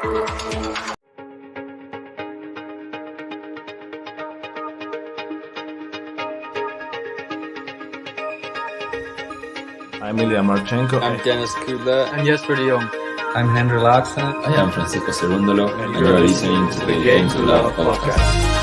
I'm Ilya Marchenko. I'm Dennis Kudla. I'm Jesper de Jong. I'm Henry Laaksonen. I am Francisco Cerundolo, and you are listening to the Game to Love podcast.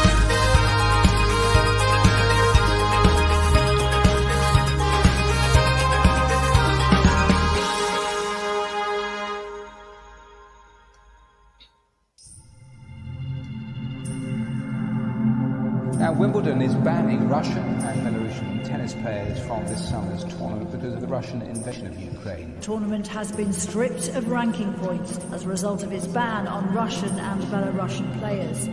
Now, Wimbledon is banning Russian and Belarusian tennis players from this summer's tournament because of the Russian invasion of Ukraine. The tournament has been stripped of ranking points as a result of its ban on Russian and Belarusian players.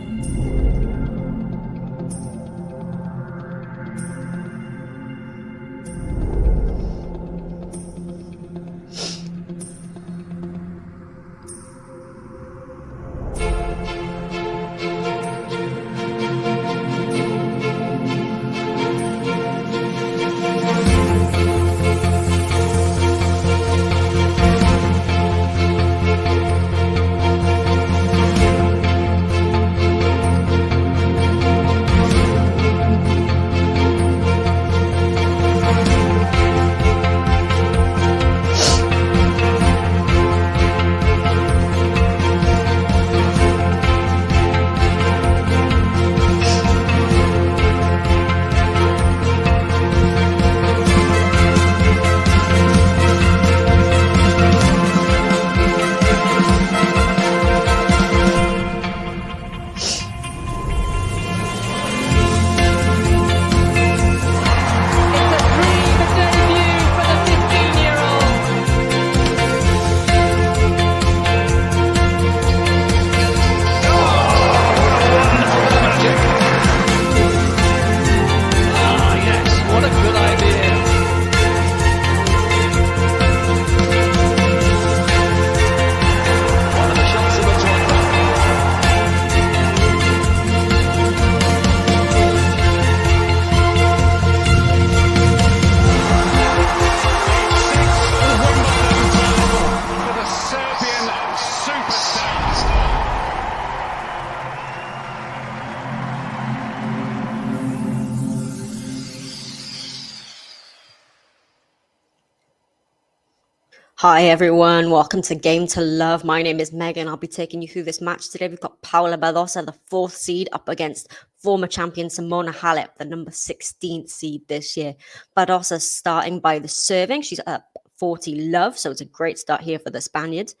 Hi everyone, welcome to Game to Love. My name is Megan. I'll be taking you through this match today. We've got Paula Badosa, the 4th seed, up against former champion Simona HALEP, the number 16th seed this year. Badosa starting by the serving. She's up 40 love, so it's a great start here for the Spaniards.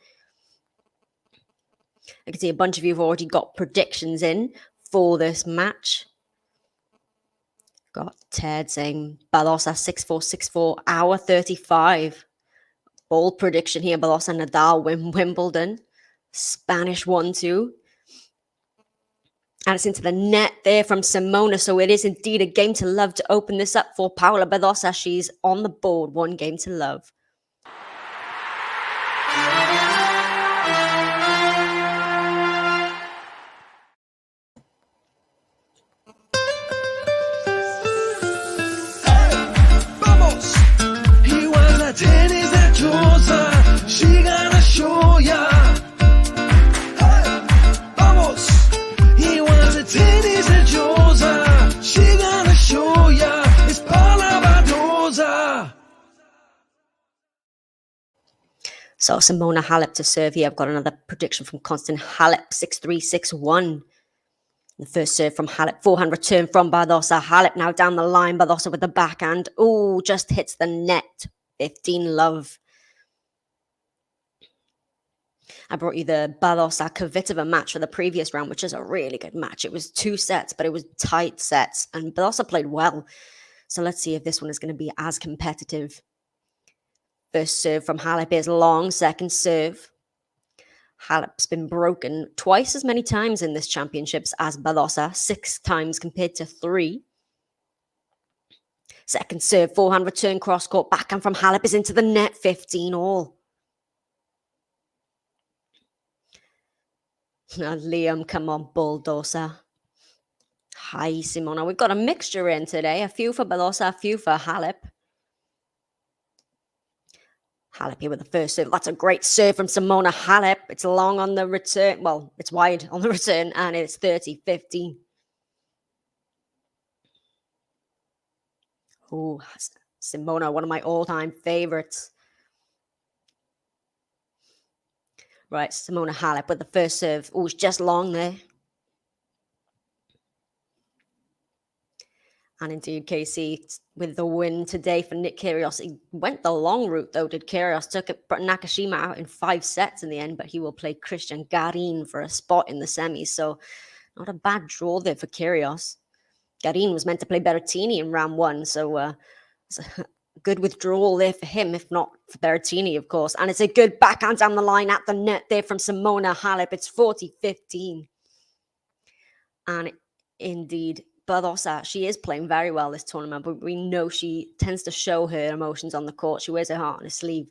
I can see a bunch of you have already got predictions in for this match. Got Ted saying Badosa 6-4, 6-4, hour 35. Bold prediction here, Badosa Nadal win Wimbledon. Spanish 1-2. And it's into the net there from Simona. So it is indeed a game to love to open this up for Paula Badosa. She's on the board, 1 game to love. She gonna show ya. Hey, vamos. He wants a tennis at Josa. She gonna show ya. It's Paula Badosa. So Simona HALEP to serve here. I've got another prediction from Constant HALEP, 6-3, 6-1. The first serve from HALEP, forehand return from Badosa. HALEP now down the line. Badosa with the backhand. Oh, just hits the net. 15 love. I brought you the Badosa Kvitova match for the previous round, which is a really good match. It was 2 sets, but it was tight sets, and Badosa played well. So let's see if this one is going to be as competitive. First serve from HALEP is long. Second serve. HALEP's been broken twice as many times in this championships as Badosa, 6 times compared to 3. Second serve, forehand return, cross court, backhand from HALEP is into the net, 15 all. Now, Liam, come on, bulldozer. Hi, Simona. We've got a mixture in today. A few for Badosa, a few for HALEP. Halep here with the first serve. That's a great serve from Simona Halep. It's long on the return. Well, it's wide on the return, and it's 30-15. Oh, Simona, one of my all-time favorites. Right, Simona Halep with the first serve. Oh, it's just long there. And indeed, Casey, with the win today for Nick Kyrgios, he went the long route, though, did Kyrgios. Took Nakashima out in 5 sets in the end, but he will play Christian Garin for a spot in the semis. So not a bad draw there for Kyrgios. Garin was meant to play Berrettini in round 1, so it's a good withdrawal there for him, if not for Berrettini, of course. And it's a good backhand down the line at the net there from Simona Halep. It's 40-15. And indeed, Badosa, she is playing very well this tournament, but we know she tends to show her emotions on the court. She wears her heart on her sleeve.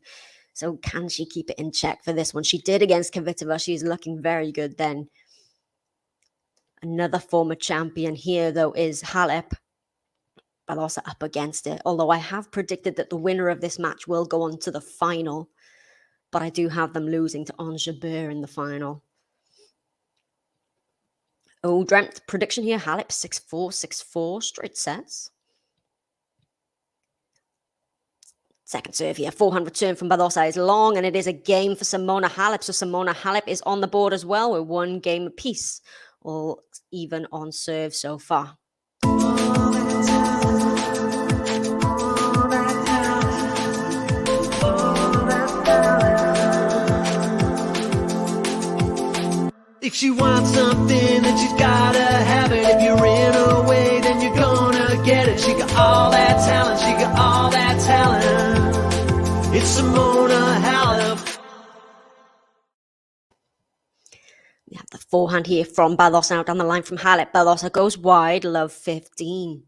So can she keep it in check for this one? She did against Kvitova. She's looking very good then. Another former champion here, though, is Halep. Badosa up against it. Although I have predicted that the winner of this match will go on to the final. But I do have them losing to Ons Jabeur in the final. Oh, dreamt prediction here. Halep 6-4, 6-4, straight sets. Second serve here. Forehand return from Badosa is long, and it is a game for Simona Halep. So Simona Halep is on the board as well with 1 game apiece. All even on serve so far. If she wants something, then she's gotta have it. If you're in her way, then you're gonna get it. She got all that talent, she got all that talent. It's Simona Halep. We have the forehand here from Badosa out down the line from Halep. Badosa goes wide, love 15.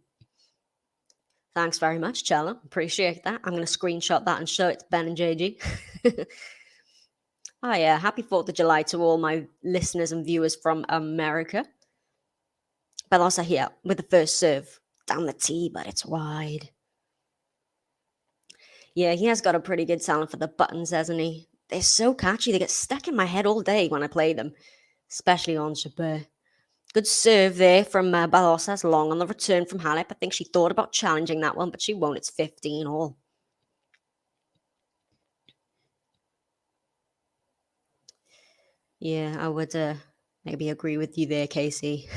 Thanks very much, Cello. Appreciate that. I'm going to screenshot that and show it to Ben and JG. Oh yeah, happy 4th of July to all my listeners and viewers from America. Badosa here with the first serve. Down the tee, but it's wide. Yeah, he has got a pretty good talent for the buttons, hasn't he? They're so catchy. They get stuck in my head all day when I play them. Especially on Jabeur. Good serve there from Badosa. It's long on the return from Halep. I think she thought about challenging that one, but she won't. It's 15 all. Yeah, I would maybe agree with you there, Casey.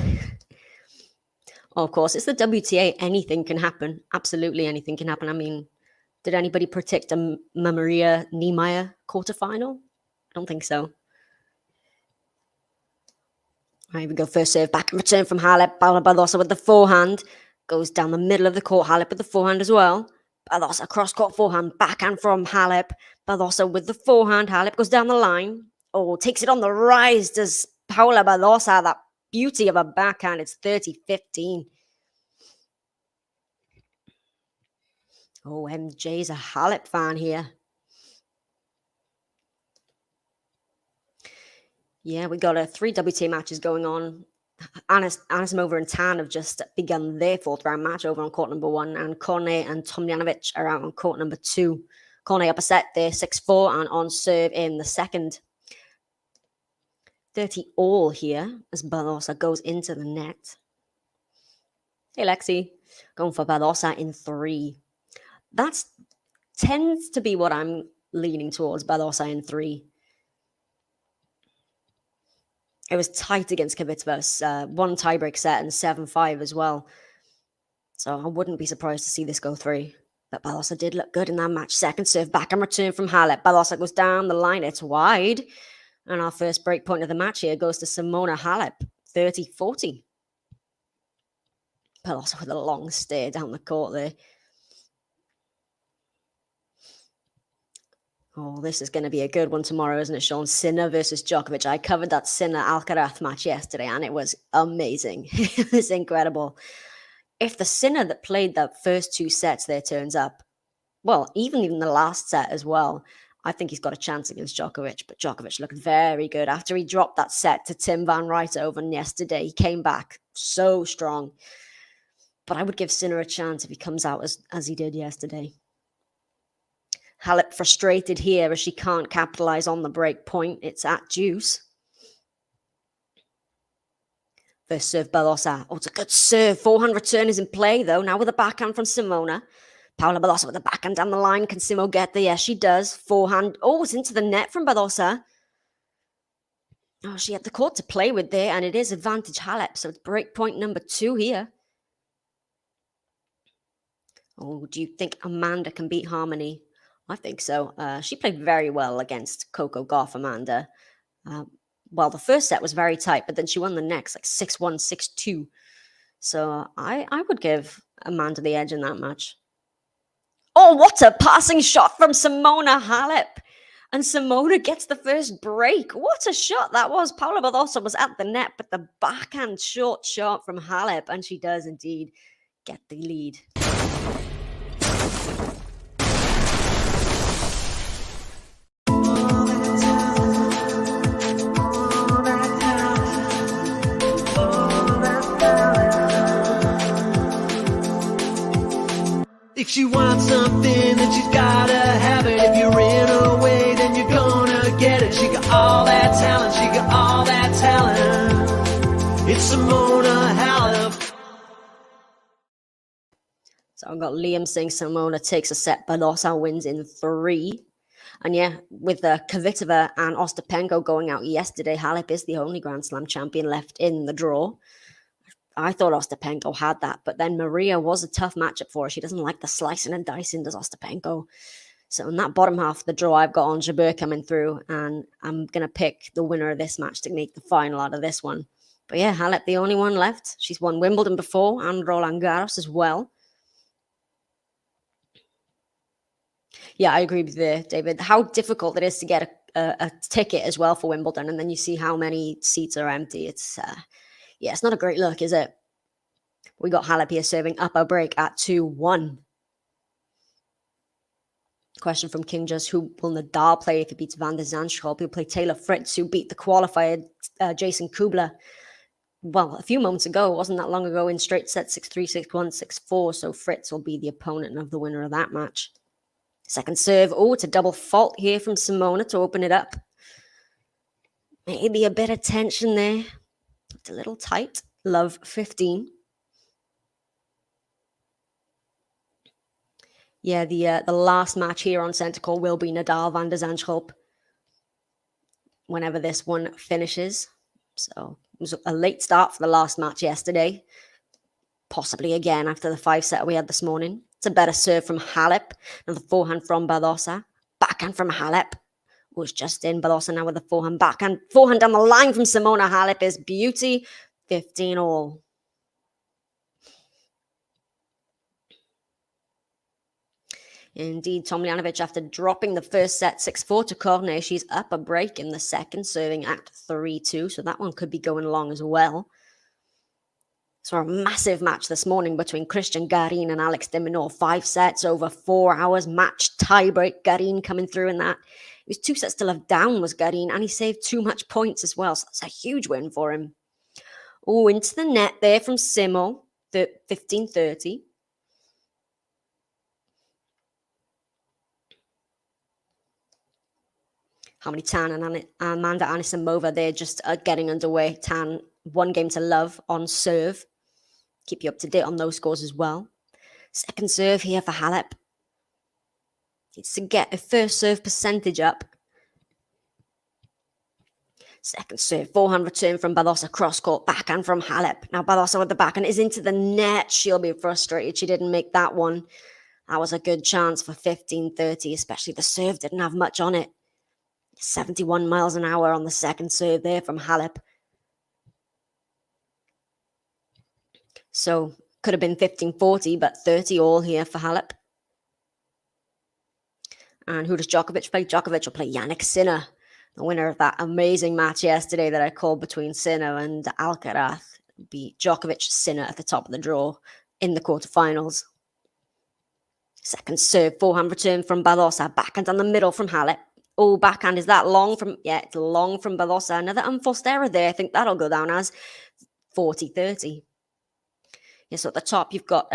Oh, of course, it's the WTA. Anything can happen. Absolutely anything can happen. I mean, did anybody predict a Maria Niemeyer quarterfinal? I don't think so. Right, here we go. First serve, back and return from Halep. Paula Badosa with the forehand. Goes down the middle of the court. Halep with the forehand as well. Badosa cross-court forehand. Backhand from Halep. Badosa with the forehand. Halep goes down the line. Oh, takes it on the rise. Does Paula Badosa, that beauty of a backhand. It's 30-15. Oh, MJ's a Halep fan here. Yeah, we got 3 WTA matches going on. Anisimova and Tan have just begun their 4th round match over on court number 1, and Cornet and Tomljanovic are out on court number 2. Cornet up a set there, 6-4, and on serve in the second. 30 all here as Badosa goes into the net. Hey, Lexi. Going for Badosa in 3. That tends to be what I'm leaning towards, Badosa in 3. It was tight against Kvitova. 1 tiebreak set and 7-5 as well. So I wouldn't be surprised to see this go 3. But Badosa did look good in that match. Second serve, back and return from Halep. Badosa goes down the line. It's wide. And our first break point of the match here goes to Simona Halep, 30-40. Badosa with a long stare down the court there. Oh, this is going to be a good one tomorrow, isn't it, Sean? Sinner versus Djokovic. I covered that Sinner-Alcaraz match yesterday, and it was amazing. It was incredible. If the Sinner that played the first 2 sets there turns up, well, even the last set as well, I think he's got a chance against Djokovic. But Djokovic looked very good. After he dropped that set to Tim Van Rijthoven yesterday, he came back so strong. But I would give Sinner a chance if he comes out as he did yesterday. Halep frustrated here as she can't capitalize on the break point. It's at deuce. First serve, Badosa. Oh, it's a good serve. Forehand return is in play, though. Now with a backhand from Simona. Paula Badosa with a backhand down the line. Can Simo get there? Yes, she does. Forehand. Oh, it's into the net from Badosa. Oh, she had the court to play with there, and it is advantage Halep. So it's break point number 2 here. Oh, do you think Amanda can beat Harmony? I think so. She played very well against Coco Gauff, Amanda. Well, the first set was very tight, but then she won the next, like 6-1, 6-2. So I would give Amanda the edge in that match. Oh, what a passing shot from Simona HALEP. And Simona gets the first break. What a shot that was. Paula Badosa was at the net, but the backhand short shot from HALEP, and she does indeed get the lead. If she wants something, then she's gotta have it. If you're in her way, then you're gonna get it. She got all that talent, she got all that talent. It's Simona HALEP. So I've got Liam saying Simona takes a set, Badosa wins in 3. And yeah, with Kvitova and Ostapenko going out yesterday, Halep is the only Grand Slam champion left in the draw. I thought Ostapenko had that, but then Maria was a tough matchup for her. She doesn't like the slicing and dicing, does Ostapenko. So in that bottom half of the draw, I've got Ons Jabeur coming through, and I'm going to pick the winner of this match to make the final out of this one. But yeah, Halep, the only one left. She's won Wimbledon before and Roland Garros as well. Yeah, I agree with you there, David. How difficult it is to get a ticket as well for Wimbledon, and then you see how many seats are empty. It's not a great look, is it? We got Halep here serving up a break at 2-1. Question from King Just, who will Nadal play if he beats Van der Zandschulp? He'll play Taylor Fritz, who beat the qualifier Jason Kubler. Well, a few moments ago, it wasn't that long ago, in straight set 6-3, 6-1, 6-4. So Fritz will be the opponent of the winner of that match. Second serve. Oh, it's a double fault here from Simona to open it up. Maybe a bit of tension there. It's a little tight. Love 15. Yeah, the last match here on Centre Court will be Nadal Van der Zandschulp whenever this one finishes. So it was a late start for the last match yesterday. Possibly again after the 5-set we had this morning. It's a better serve from Halep. Another forehand from Badosa. Backhand from Halep. Was just in. Badosa now with the forehand backhand. Forehand down the line from Simona HALEP is beauty. 15 all. Indeed, Tomljanovic, after dropping the first set 6-4 to Cornet, she's up a break in the second, serving at 3-2. So that one could be going along as well. So a massive match this morning between Christian Garin and Alex de Minaur. 5 sets over 4 hours. Match tiebreak. Garin coming through in that. He was 2 sets to love down was Garin, and he saved too much points as well. So that's a huge win for him. Oh, into the net there from Simo. 15-30. How many Tan and Amanda Anisimova, they're just getting underway. Tan, 1 game to love on serve. Keep you up to date on those scores as well. Second serve here for Halep. Needs to get a first serve percentage up. Second serve, forehand return from Badosa, cross court, backhand from Halep. Now Badosa with the backhand is into the net. She'll be frustrated she didn't make that one. That was a good chance for 15-30, especially the serve didn't have much on it. 71 miles an hour on the second serve there from Halep. So could have been 15-40, but 30 all here for Halep. And who does Djokovic play? Djokovic will play Jannik Sinner, the winner of that amazing match yesterday that I called between Sinner and Alcaraz. Beat Djokovic, Sinner at the top of the draw in the quarterfinals. Second serve, forehand return from Badosa. Backhand down the middle from Halep. Oh, backhand, is that long from... Yeah, it's long from Badosa. Another unforced error there. I think that'll go down as 40-30. Yeah, so at the top, you've got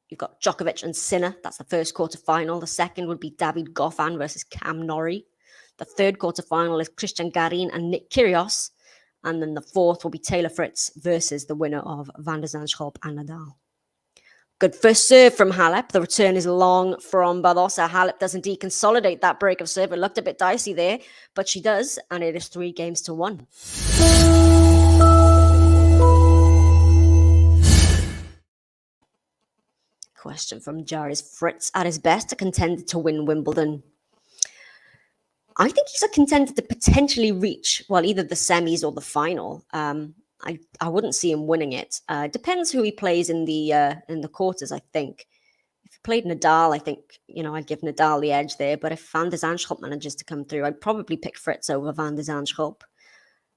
You've got Djokovic and Sinner. That's the first quarterfinal. The second would be David Goffin versus Cam Norrie. The third quarterfinal is Christian Garin and Nick Kyrgios. And then the fourth will be Taylor Fritz versus the winner of Van der Zandschulp and Nadal. Good first serve from Halep. The return is long from Badosa. Halep does indeed consolidate that break of serve. It looked a bit dicey there, but she does, and it is 3-1. Question from Jar: is Fritz at his best a contender to win Wimbledon? I think he's a contender to potentially reach, well, either the semis or the final. I wouldn't see him winning it. Depends who he plays in the quarters, I think. If he played Nadal, I think, I'd give Nadal the edge there. But if Van der Zandschulp manages to come through, I'd probably pick Fritz over Van der Zandschulp.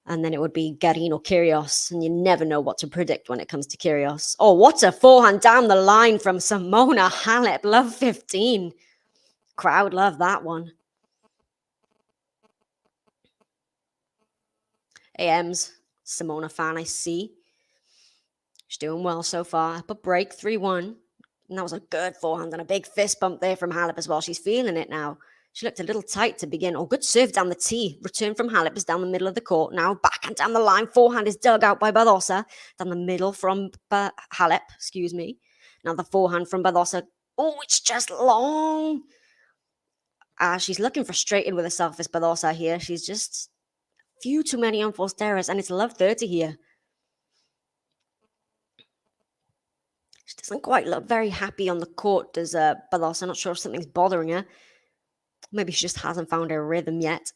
And then it would be Garin or Kyrgios. And you never know what to predict when it comes to Kyrgios. Oh, what a forehand down the line from Simona Halep. Love 15. Crowd love that one. AM's Simona fan, I see. She's doing well so far. Up a break, 3-1. And that was a good forehand and a big fist bump there from Halep as well. She's feeling it now. She looked a little tight to begin. Oh, good serve down the tee. Return from Halep is down the middle of the court. Now backhand down the line. Forehand is dug out by Badosa. Down the middle from Halep, excuse me. Now the forehand from Badosa. Oh, it's just long. She's looking frustrated with herself, this Badosa here. She's just few too many unforced errors, and it's love 30 here. She doesn't quite look very happy on the court, does Badosa. I'm not sure if something's bothering her. Maybe she just hasn't found her rhythm yet.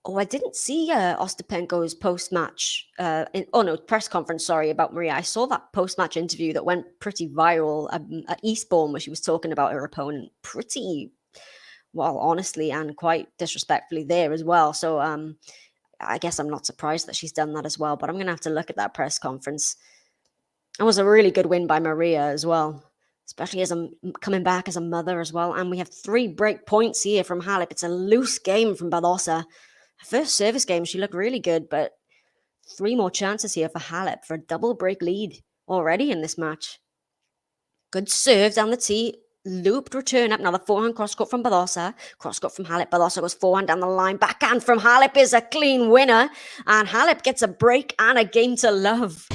Oh, I didn't see Ostapenko's post-match, press conference, about Maria. I saw that post-match interview that went pretty viral at Eastbourne, where she was talking about her opponent pretty, well, honestly, and quite disrespectfully there as well. So I guess I'm not surprised that she's done that as well, but I'm going to have to look at that press conference. It was a really good win by Maria as well, especially as I'm coming back as a mother as well. And we have 3 break points here from Halep. It's a loose game from Badosa. Her first service game, she looked really good, but 3 more chances here for Halep for a double break lead already in this match. Good serve down the tee. Looped return up. Now the forehand cross-court from Badosa. Cross-court from Halep. Badosa goes forehand down the line. Backhand from Halep is a clean winner. And Halep gets a break and a game to love.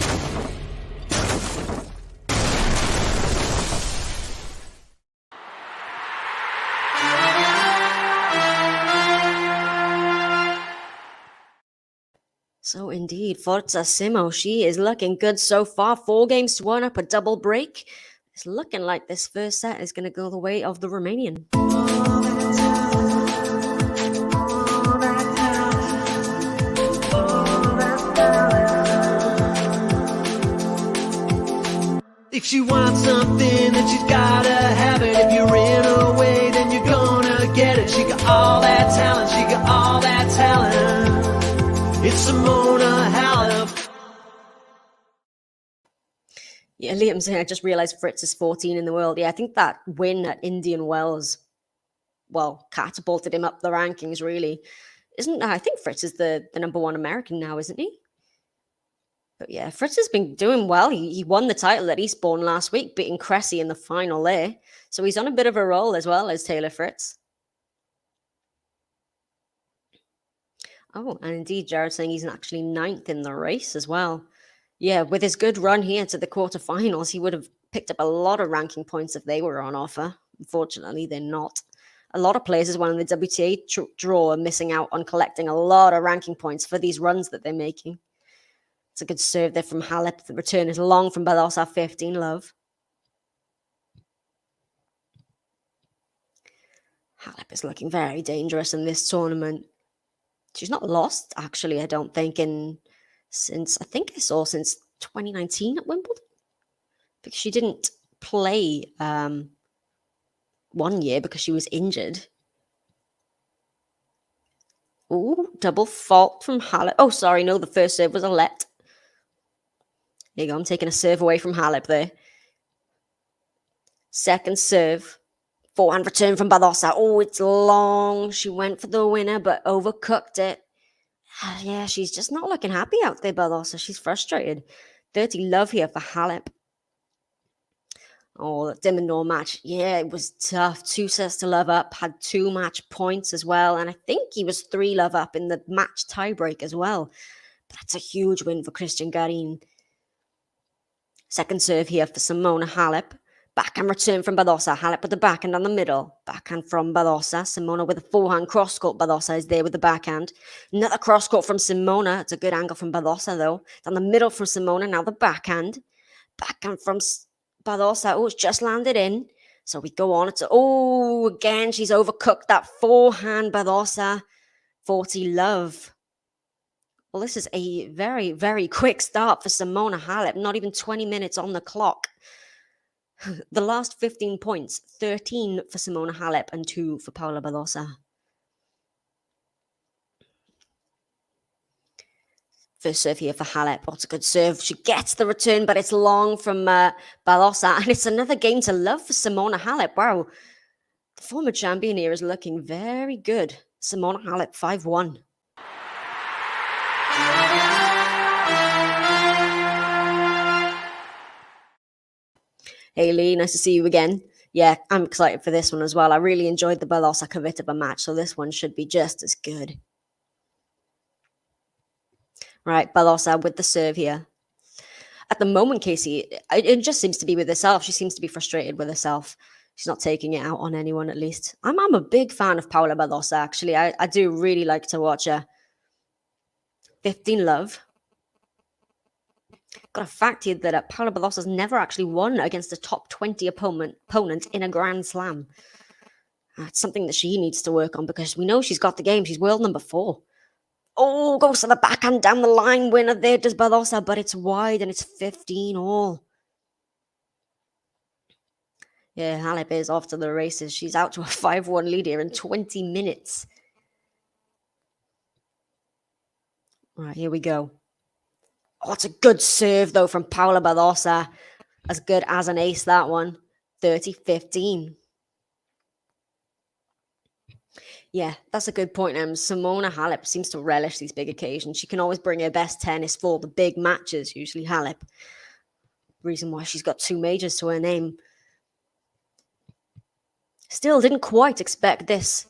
So indeed, Forza Simo, she is looking good so far. 4-1 up a double break. It's looking like this first set is going to go the way of the Romanian. If she wants something, then she's gotta have it. If you're in her way, then you're gonna get it. She got all that talent, she got all that talent. It's Simona Halep. Yeah, Liam's saying, I just realized Fritz is 14 in the world. Yeah, I think that win at Indian Wells, well, catapulted him up the rankings, really. I think Fritz is the number 1 American now, isn't he? But yeah, Fritz has been doing well. He won the title at Eastbourne last week, beating Cressy in the final there. So he's on a bit of a roll as well as Taylor Fritz. Oh, and indeed, Jared saying he's actually 9th in the race as well. Yeah, with his good run here to the quarterfinals, he would have picked up a lot of ranking points if they were on offer. Unfortunately, they're not. A lot of players as well in the WTA draw are missing out on collecting a lot of ranking points for these runs that they're making. It's a good serve there from Halep. The return is long from Badosa, 15 love. Halep is looking very dangerous in this tournament. She's not lost, actually, I don't think, since 2019 at Wimbledon. Because she didn't play 1 year because she was injured. Ooh, double fault from Halep. Oh, sorry, no, the first serve was a let. There you go, I'm taking a serve away from Halep there. Second serve. Forehand return from Badosa. Oh, it's long. She went for the winner, but overcooked it. Yeah, she's just not looking happy out there, Badosa. She's frustrated. 30 love here for Halep. Oh, the Dimendor match. Yeah, it was tough. 2-love up, had 2 match points as well. And I think he was 3-love up in the match tiebreak as well. But that's a huge win for Christian Garin. Second serve here for Simona HALEP. Backhand return from Badosa. HALEP with the backhand down the middle. Backhand from Badosa. Simona with a forehand cross-court. Badosa is there with the backhand. Another cross-court from Simona. It's a good angle from Badosa, though. Down the middle from Simona. Now the backhand. Backhand from Badosa. Oh, it's just landed in. So we go on. Again, she's overcooked that forehand. Badosa. 40-love. Well, this is a very, very quick start for Simona HALEP. Not even 20 minutes on the clock. The last 15 points, 13 for Simona HALEP and 2 for Paula Badosa. First serve here for HALEP. What's a good serve? She gets the return, but it's long from Badosa. And it's another game to love for Simona HALEP. Wow. The former champion here is looking very good. Simona HALEP 5-1. Hey Lee, nice to see you again. Yeah, I'm excited for this one as well. I really enjoyed the Badosa Kvitova match, so this one should be just as good. Right, Badosa with the serve here. At the moment, Casey, it just seems to be with herself. She seems to be frustrated with herself. She's not taking it out on anyone, at least. I'm a big fan of Paula Badosa, actually. I do really like to watch her. 15-love. Got a fact here that Paula Badosa's never actually won against a top 20 opponent in a Grand Slam. That's something that she needs to work on because we know she's got the game. She's world number 4. Oh, goes to the backhand down the line. Winner there does Badosa, but it's wide and it's 15-all. Yeah, HALEP is off to the races. She's out to a 5-1 lead here in 20 minutes. All right, here we go. Oh, it's a good serve, though, from Paula Badosa. As good as an ace, that one. 30-15. Yeah, that's a good point. Simona HALEP seems to relish these big occasions. She can always bring her best tennis for the big matches, usually HALEP. Reason why she's got 2 majors to her name. Still didn't quite expect this.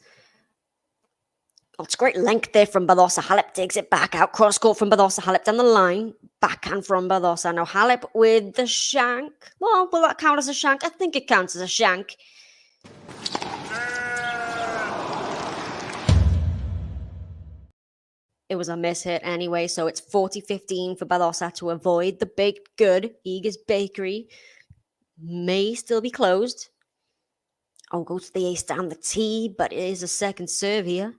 Oh, it's great length there from Badosa. HALEP digs it back out. Cross court from Badosa. HALEP down the line. Backhand from Badosa. Now HALEP with the shank. Well, will that count as a shank? I think it counts as a shank. It was a miss hit anyway, so it's 40-15 for Badosa to avoid the big good. Ega's Bakery may still be closed. Oh, goes to the ace down the tee, but it is a second serve here.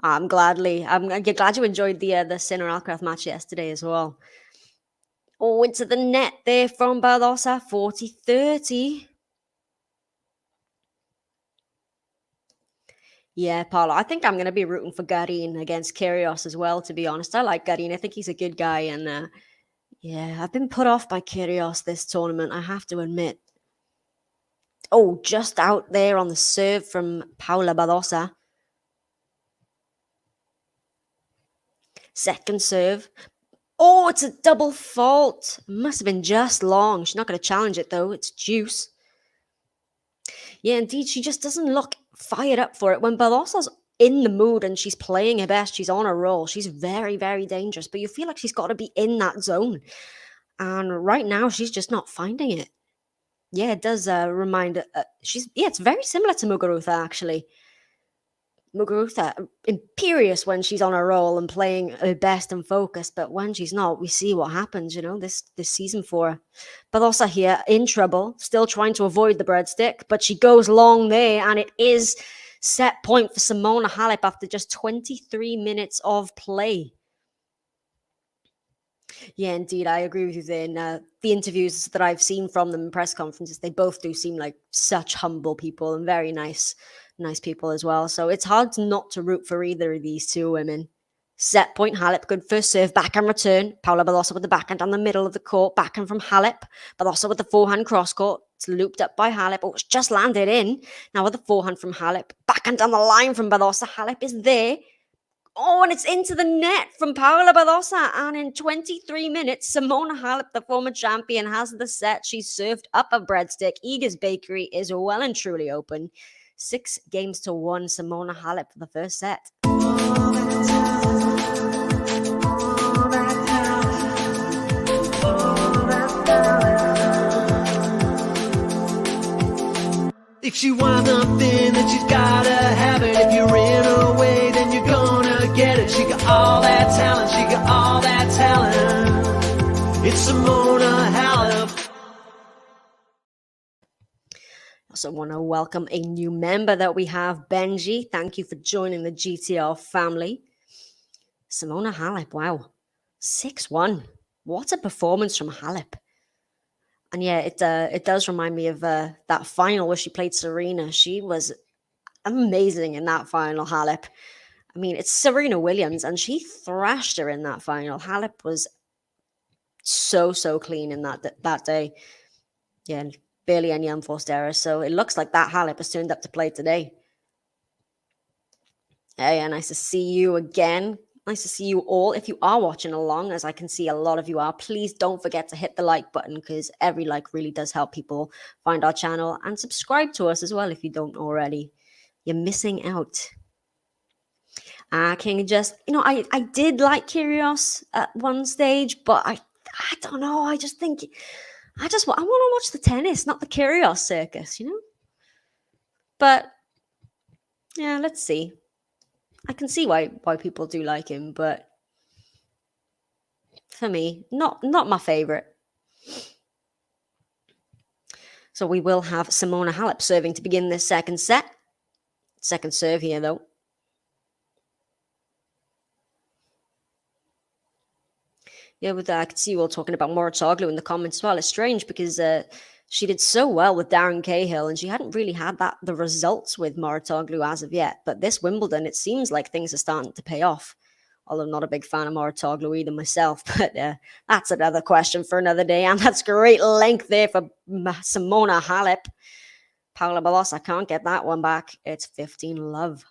I'm glad you enjoyed the Sinner Alcaraz match yesterday as well. Oh, into the net there from Badosa, 40-30. Yeah, Paula, I think I'm going to be rooting for Garin against Kyrgios as well, to be honest. I like Garin. I think he's a good guy. And yeah, I've been put off by Kyrgios this tournament, I have to admit. Oh, just out there on the serve from Paula Badosa. Second serve. Oh, it's a double fault. Must have been just long. She's not going to challenge it, though. It's juice. Yeah, indeed, she just doesn't look fired up for it. When Badosa's in the mood and she's playing her best, she's on a roll. She's very, very dangerous. But you feel like she's got to be in that zone. And right now, she's just not finding it. Yeah, it does remind... it's very similar to Muguruza, actually. Muguruza, imperious when she's on a roll and playing her best and focused, but when she's not, we see what happens, this season for her. Badosa here in trouble, still trying to avoid the breadstick, but she goes long there, and it is set point for Simona HALEP after just 23 minutes of play. Yeah, indeed, I agree with you there. The interviews that I've seen from them in press conferences, they both do seem like such humble people and very nice people as well. So it's hard not to root for either of these two women. Set point, HALEP, good first serve, backhand return. Paula Badosa with the backhand down the middle of the court, backhand from HALEP. Badosa with the forehand cross court. It's looped up by HALEP. Oh, it's just landed in. Now with the forehand from HALEP. Backhand down the line from Badosa. HALEP is there. Oh, and it's into the net from Paula Badosa. And in 23 minutes, Simona Halep, the former champion, has the set. She's served up a breadstick. Ega's Bakery is well and truly open. 6-1, Simona Halep for the first set. If she wants something, then she's gotta have it. If you're in her way, then you're gonna get it. She got all that talent, she got all that talent. It's Simona Halep. I also want to welcome a new member that we have, Benji. Thank you for joining the GTL family. Simona Halep, wow. 6-1. What a performance from Halep. And yeah, it does remind me of that final where she played Serena. She was amazing in that final, Halep. I mean, it's Serena Williams, and she thrashed her in that final. Halep was so clean in that day. Yeah, barely any unforced errors. So it looks like that Halep has turned up to play today. Hey, nice to see you again. Nice to see you all. If you are watching along, as I can see a lot of you are, please don't forget to hit the like button, because every like really does help people find our channel, and subscribe to us as well if you don't already. You're missing out. Can you just, I did like Kyrgios at one stage, but I don't know. I just think I want to watch the tennis, not the Kyrgios circus, But yeah, let's see. I can see why people do like him, but for me, not my favorite. So we will have Simona Halep serving to begin this second set. Second serve here, though. Yeah, I can see you all talking about Moratoglu in the comments as well. It's strange because she did so well with Darren Cahill, and she hadn't really had the results with Moratoglu as of yet. But this Wimbledon, it seems like things are starting to pay off. Although I'm not a big fan of Moratoglu either myself. But that's another question for another day. And that's great length there for Simona Halep. Paula Badosa can't get that one back. It's 15-love.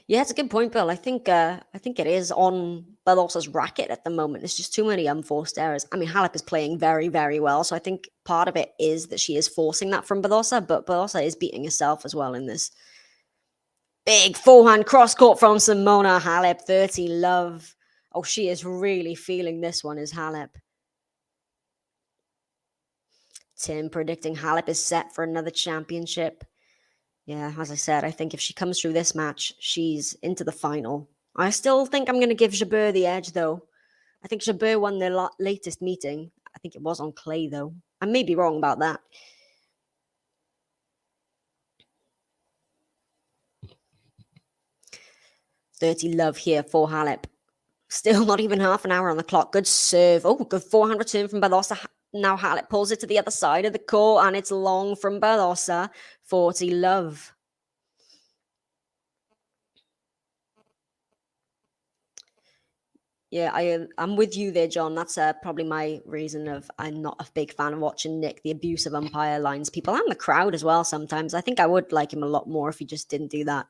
Yeah, it's a good point, Bill. I think it is on Badosa's racket at the moment. There's just too many unforced errors. I mean, Halep is playing very, very well, so I think part of it is that she is forcing that from Badosa, but Badosa is beating herself as well in this. Big forehand cross court from Simona Halep, 30-love. Oh, she is really feeling this one, is Halep. Tim predicting Halep is set for another championship. Yeah, as I said, I think if she comes through this match, she's into the final. I still think I'm going to give Jabeur the edge, though. I think Jabeur won their latest meeting. I think it was on clay, though. I may be wrong about that. Dirty love here for Halep. Still not even half an hour on the clock. Good serve. Oh, good forehand return from Badosa. Now Halep pulls it to the other side of the court, and it's long from Badosa. 40-love. Yeah, I'm with you there, John. That's probably my reason of I'm not a big fan of watching Nick. The abuse of umpire lines people and the crowd as well sometimes. I think I would like him a lot more if he just didn't do that.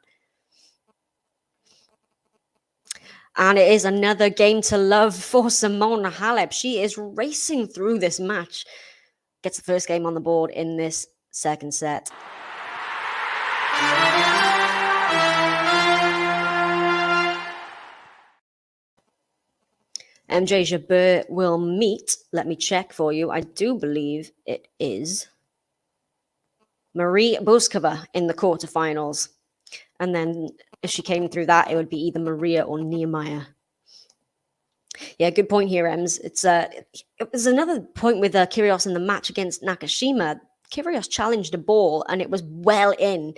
And it is another game to love for Simona Halep. She is racing through this match. Gets the first game on the board in this second set. MJ Jabeur will meet, let me check for you, I do believe it is Marie Bouzkova in the quarterfinals. And then if she came through that, it would be either Maria or Nehemiah. Yeah, good point here, Ems. It was another point with Kyrgios in the match against Nakashima. Kyrgios challenged a ball and it was well in.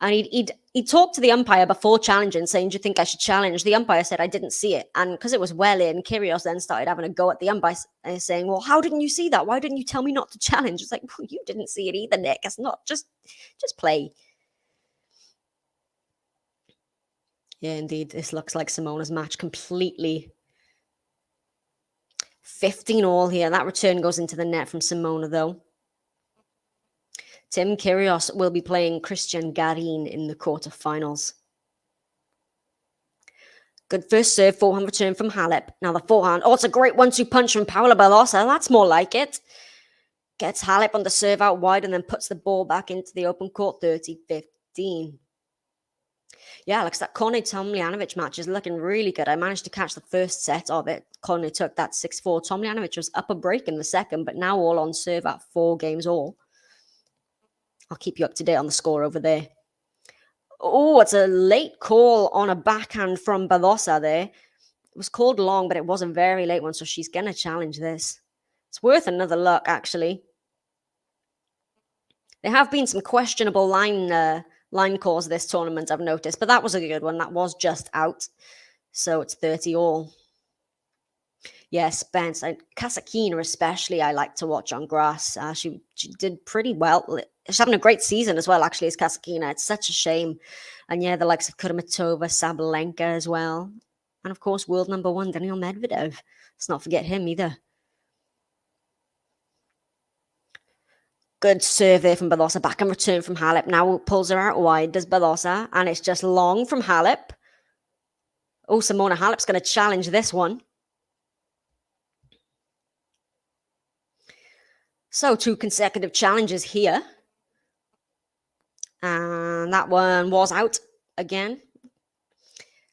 And he talked to the umpire before challenging, saying, "Do you think I should challenge?" The umpire said, "I didn't see it." And because it was well in, Kyrgios then started having a go at the umpire, saying, "Well, how didn't you see that? Why didn't you tell me not to challenge?" It's like, well, you didn't see it either, Nick. It's not just play. Yeah, indeed. This looks like Simona's match completely. 15 all here. That return goes into the net from Simona, though. Tim Kyrgios will be playing Christian Garin in the quarterfinals. Good first serve, forehand return from Halep. Now the forehand. Oh, it's a great 1-2 punch from Paula Badosa. That's more like it. Gets Halep on the serve out wide and then puts the ball back into the open court, 30-15. Yeah, looks like Kornet Tomljanovic match is looking really good. I managed to catch the first set of it. Kornet took that 6-4. Tomljanovic was up a break in the second, but now all on serve at 4 games all. I'll keep you up to date on the score over there. Oh, it's a late call on a backhand from Badosa there. It was called long, but it was a very late one, so she's going to challenge this. It's worth another look, actually. There have been some questionable line calls this tournament, I've noticed, but that was a good one. That was just out, so it's 30 all. Yeah, Spence, Kasatkina especially, I like to watch on grass. She did pretty well. She's having a great season as well, actually, as Kasatkina. It's such a shame. And yeah, the likes of Kudermetova, Sabalenka as well. And of course, world number 1, Daniil Medvedev. Let's not forget him either. Good serve there from Badosa. Back and return from Halep. Now pulls her out wide, does Badosa. And it's just long from Halep. Oh, Simona Halep's going to challenge this one. So 2 consecutive challenges here. And that one was out again.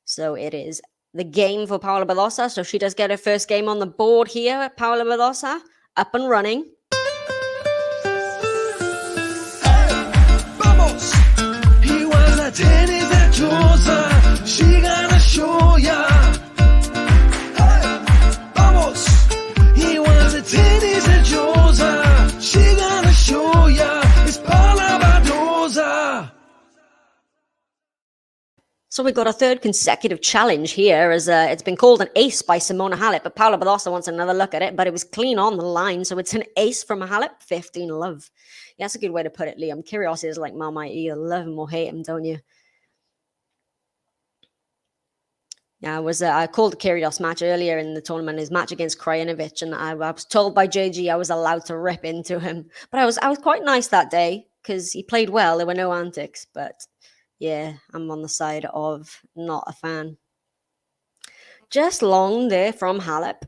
So it is the game for Paula Badosa. So she does get her first game on the board here. Paula Badosa up and running. Vamos! He was a tennis virtuosa. She gonna show ya. Hey, vamos! He was a tennis virtuosa. She gonna show ya. It's Paula Badosa. So we got a third consecutive challenge here as it's been called an ace by Simona Halep, but Paula Badosa wants another look at it, but it was clean on the line, so it's an ace from Halep, 15 love. Yeah, that's a good way to put it, Liam. Kyrgios is like Mama, you either love him or hate him, don't you? Yeah, I called the Kyrgios match earlier in the tournament, his match against Krajinovic, and I was told by JG I was allowed to rip into him. But I was quite nice that day because he played well. There were no antics, but yeah, I'm on the side of not a fan. Just long there from Halep,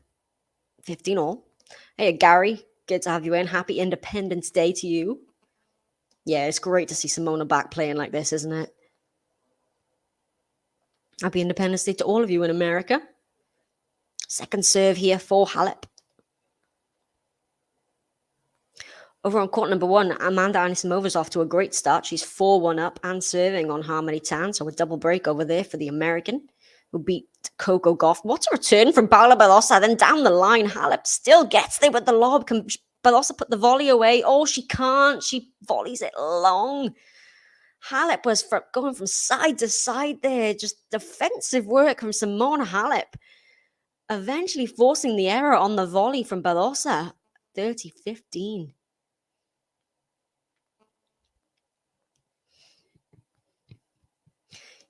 15 all. Hey, Gary, good to have you in. Happy Independence Day to you. Yeah, it's great to see Simona back playing like this, isn't it? Happy Independence Day to all of you in America. Second serve here for Halep. Over on court number 1, Amanda Anisimova's off to a great start. She's 4-1 up and serving on Harmony Tan. So a double break over there for the American who beat Coco Gauff. What a return from Paula Badosa. Then down the line, Halep still gets there with the lob. Can Badosa put the volley away? Oh, she can't. She volleys it long. Halep was going from side to side there. Just defensive work from Simona Halep. Eventually forcing the error on the volley from Badosa. 30-15.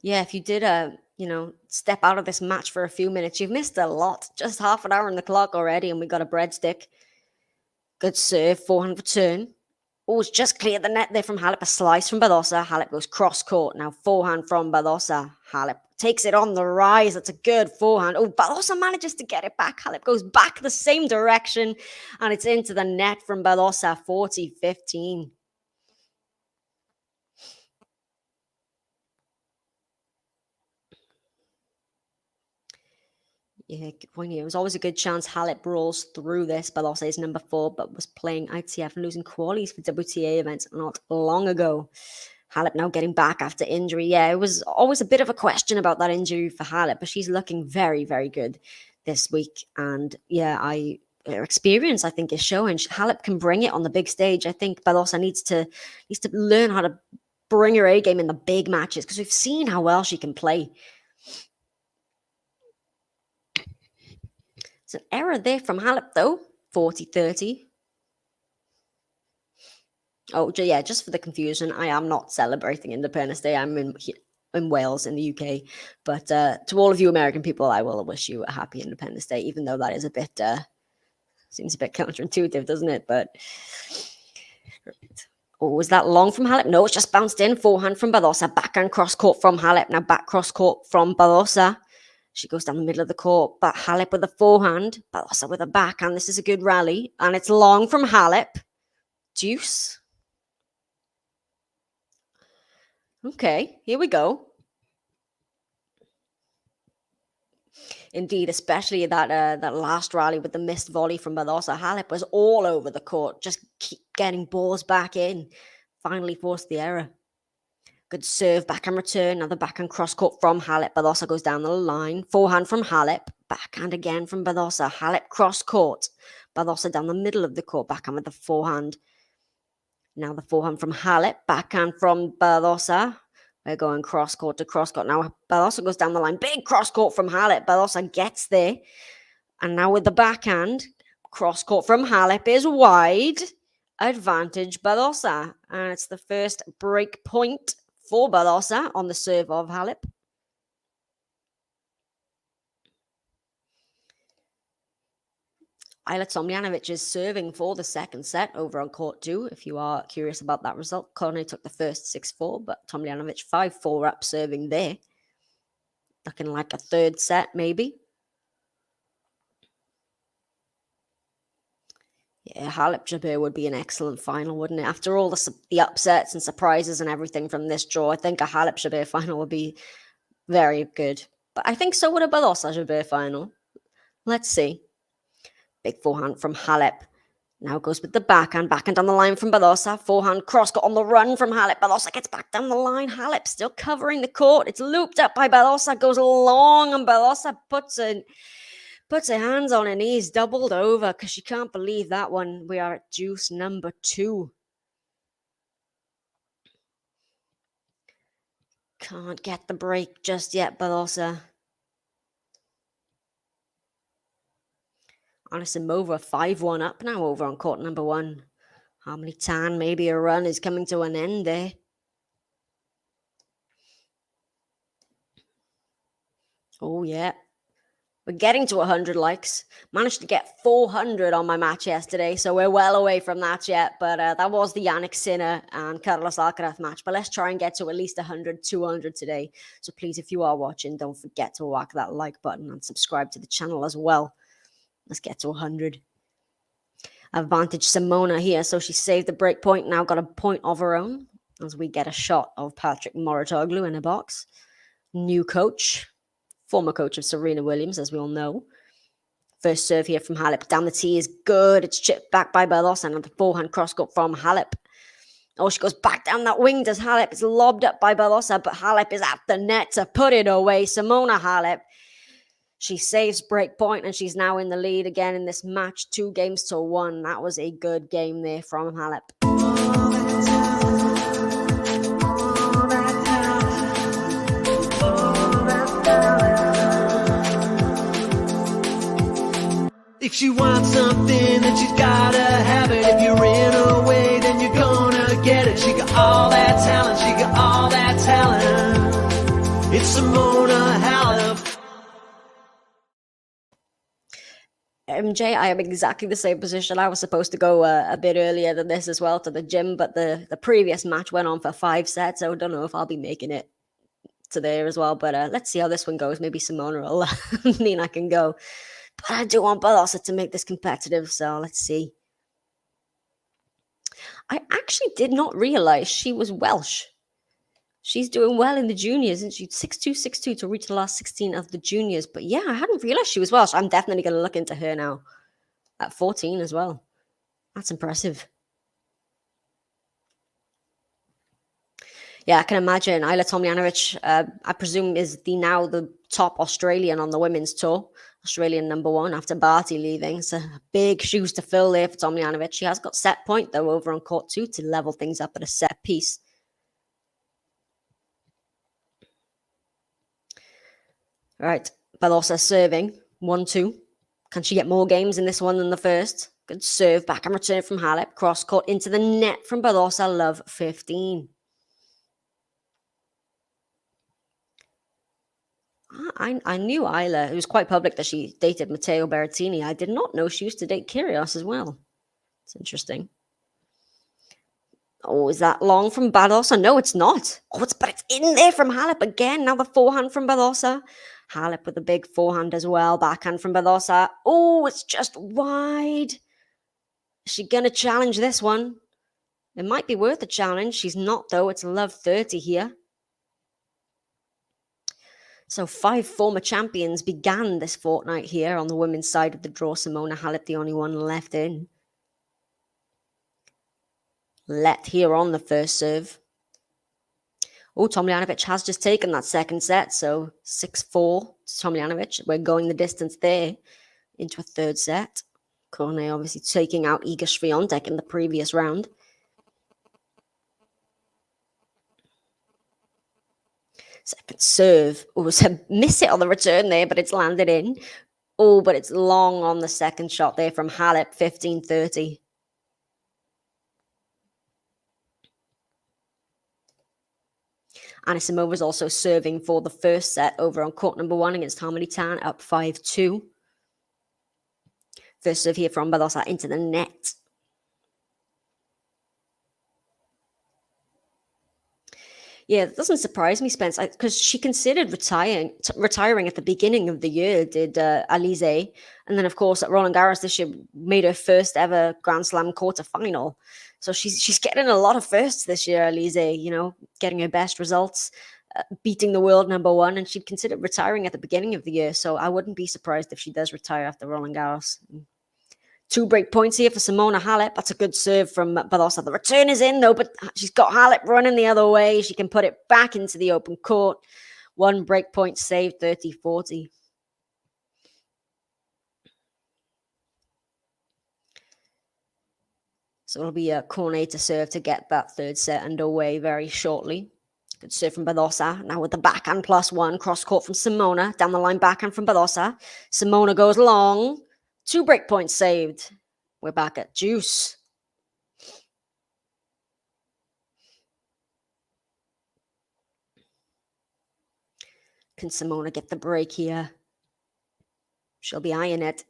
Yeah, if you did step out of this match for a few minutes, you've missed a lot. Just half an hour on the clock already, and we got a breadstick. Good serve, forehand return. Oh, it's just cleared the net there from Halep. A slice from Badosa. Halep goes cross court. Now forehand from Badosa. Halep takes it on the rise. That's a good forehand. Oh, Badosa manages to get it back. Halep goes back the same direction, and it's into the net from Badosa. 40-15. Yeah, good point here. It was always a good chance Halep rolls through this. Badosa is number 4, but was playing ITF and losing qualies for WTA events not long ago. Halep now getting back after injury. Yeah, it was always a bit of a question about that injury for Halep, but she's looking very, very good this week. And yeah, her experience, I think, is showing. Halep can bring it on the big stage. I think Badosa needs to learn how to bring her A game in the big matches because we've seen how well she can play. It's an error there from Halep, though. 40-30. Oh, yeah, just for the confusion, I am not celebrating Independence Day. I'm in Wales, in the UK. But to all of you American people, I will wish you a happy Independence Day, even though that is a bit, seems a bit counterintuitive, doesn't it? But Oh, was that long from Halep? No, it's just bounced in. Forehand from Badosa. Backhand cross court from Halep. Now back cross court from Badosa. She goes down the middle of the court. But Halep with a forehand. Badosa with a backhand. This is a good rally. And it's long from Halep. Deuce. Okay, here we go. Indeed, especially that last rally with the missed volley from Badosa. Halep was all over the court, just keep getting balls back in. Finally forced the error. Good serve, backhand return. Another backhand cross court from Halep. Badosa goes down the line. Forehand from Halep. Backhand again from Badosa. Halep cross court. Badosa down the middle of the court. Backhand with the forehand. Now the forehand from Halep. Backhand from Badosa. We're going cross court to cross court. Now Badosa goes down the line. Big cross court from Halep. Badosa gets there. And now with the backhand, cross court from Halep is wide. Advantage Badosa. And it's the first break point for Badosa on the serve of Halep. Ajla Tomljanovic is serving for the second set over on court 2, if you are curious about that result. Kone took the first 6-4, but Tomljanovic 5-4 up serving there. Looking like a third set, maybe. Yeah, Halep-Jabeur would be an excellent final, wouldn't it? After all the upsets and surprises and everything from this draw, I think a Halep-Jabeur final would be very good. But I think so would a Badosa-Jabeur final. Let's see. Big forehand from Halep. Now goes with the backhand. Backhand down the line from Badosa. Forehand cross got on the run from Halep. Badosa gets back down the line. Halep still covering the court. It's looped up by Badosa. Goes long and Badosa puts her hands on her knees, doubled over because she can't believe that one. We are at deuce number 2. Can't get the break just yet, Badosa. Anisimova 5-1 up now over on court number 1. Harmony Tan, maybe a run is coming to an end there. Oh, yeah. We're getting to 100 likes. Managed to get 400 on my match yesterday, so we're well away from that yet. But that was the Jannik Sinner and Carlos Alcaraz match. But let's try and get to at least 100, 200 today. So please, if you are watching, don't forget to whack that like button and subscribe to the channel as well. Let's get to 100. Advantage Simona here. So she saved the break point. Now got a point of her own as we get a shot of Patrick Mouratoglou in a box. New coach. Former coach of Serena Williams, as we all know. First serve here from Halep. Down the tee is good. It's chipped back by Badosa. And the forehand cross court from Halep. Oh, she goes back down that wing, does Halep. It's lobbed up by Badosa, but Halep is at the net to put it away. Simona Halep. She saves break point and she's now in the lead again in this match, 2-1. That was a good game there from Halep. If she wants something, then she's gotta have it. If you're in her way, then you're gonna get it. She got all that talent, she got all that talent. It's Simona Halep. MJ, I am exactly the same position. I was supposed to go a bit earlier than this as well to the gym, but the previous match went on for 5 sets, so I don't know if I'll be making it to there as well. But let's see how this one goes. Maybe Simona will mean I can go. But I do want Badosa to make this competitive, so let's see. I actually did not realize she was Welsh. She's doing well in the juniors, and she's 6'2", 6'2" to reach the last 16 of the juniors. But yeah, I hadn't realized she was Welsh. I'm definitely going to look into her now at 14 as well. That's impressive. Yeah, I can imagine. Ajla Tomljanovic, I presume, is now the top Australian on the women's tour. Australian number 1 after Barty leaving. So big shoes to fill there for Tomljanovic. She has got set point, though, over on court 2 to level things up at a set piece. Right, Badosa serving. 1-2. Can she get more games in this one than the first? Good serve, back and return from Halep. Cross court into the net from Badosa. Love 15. I knew Ajla. It was quite public that she dated Matteo Berrettini. I did not know she used to date Kyrgios as well. It's interesting. Oh, is that long from Badosa? No, it's not. But it's in there from Halep again. Now the forehand from Badosa. Halep with a big forehand as well. Backhand from Badosa. Oh, it's just wide. Is she going to challenge this one? It might be worth a challenge. She's not, though. It's love 30 here. So 5 former champions began this fortnight here on the women's side of the draw. Simona Halep, the only one left in. Let here on the first serve. Oh, Tomljanovic has just taken that second set. So 6-4 to Tomljanovic. We're going the distance there into a third set. Cornet obviously taking out Iga Swiatek in the previous round. Second serve. Oh, so miss it on the return there, but it's landed in. Oh, but it's long on the second shot there from Halep, 15-30. Anisimova is also serving for the first set over on court number 1 against Harmony Tan, up 5-2. First serve here from Badosa into the net. Yeah, it doesn't surprise me, Spence, because she considered retiring at the beginning of the year, did Alizé. And then, of course, at Roland Garros this year, made her first ever Grand Slam quarterfinal. So she's getting a lot of firsts this year, Alizé, you know, getting her best results, beating the world number 1. And she'd considered retiring at the beginning of the year. So I wouldn't be surprised if she does retire after Roland Garros. 2 break points here for Simona Halep. That's a good serve from Badosa. The return is in, though, but she's got Halep running the other way. She can put it back into the open court. 1 break point saved, 30-40. So it'll be a Cornet to serve to get that third set underway very shortly. Good serve from Badosa. Now with the backhand +1. Cross court from Simona. Down the line backhand from Badosa. Simona goes long. 2 break points saved. We're back at juice. Can Simona get the break here? She'll be eyeing it.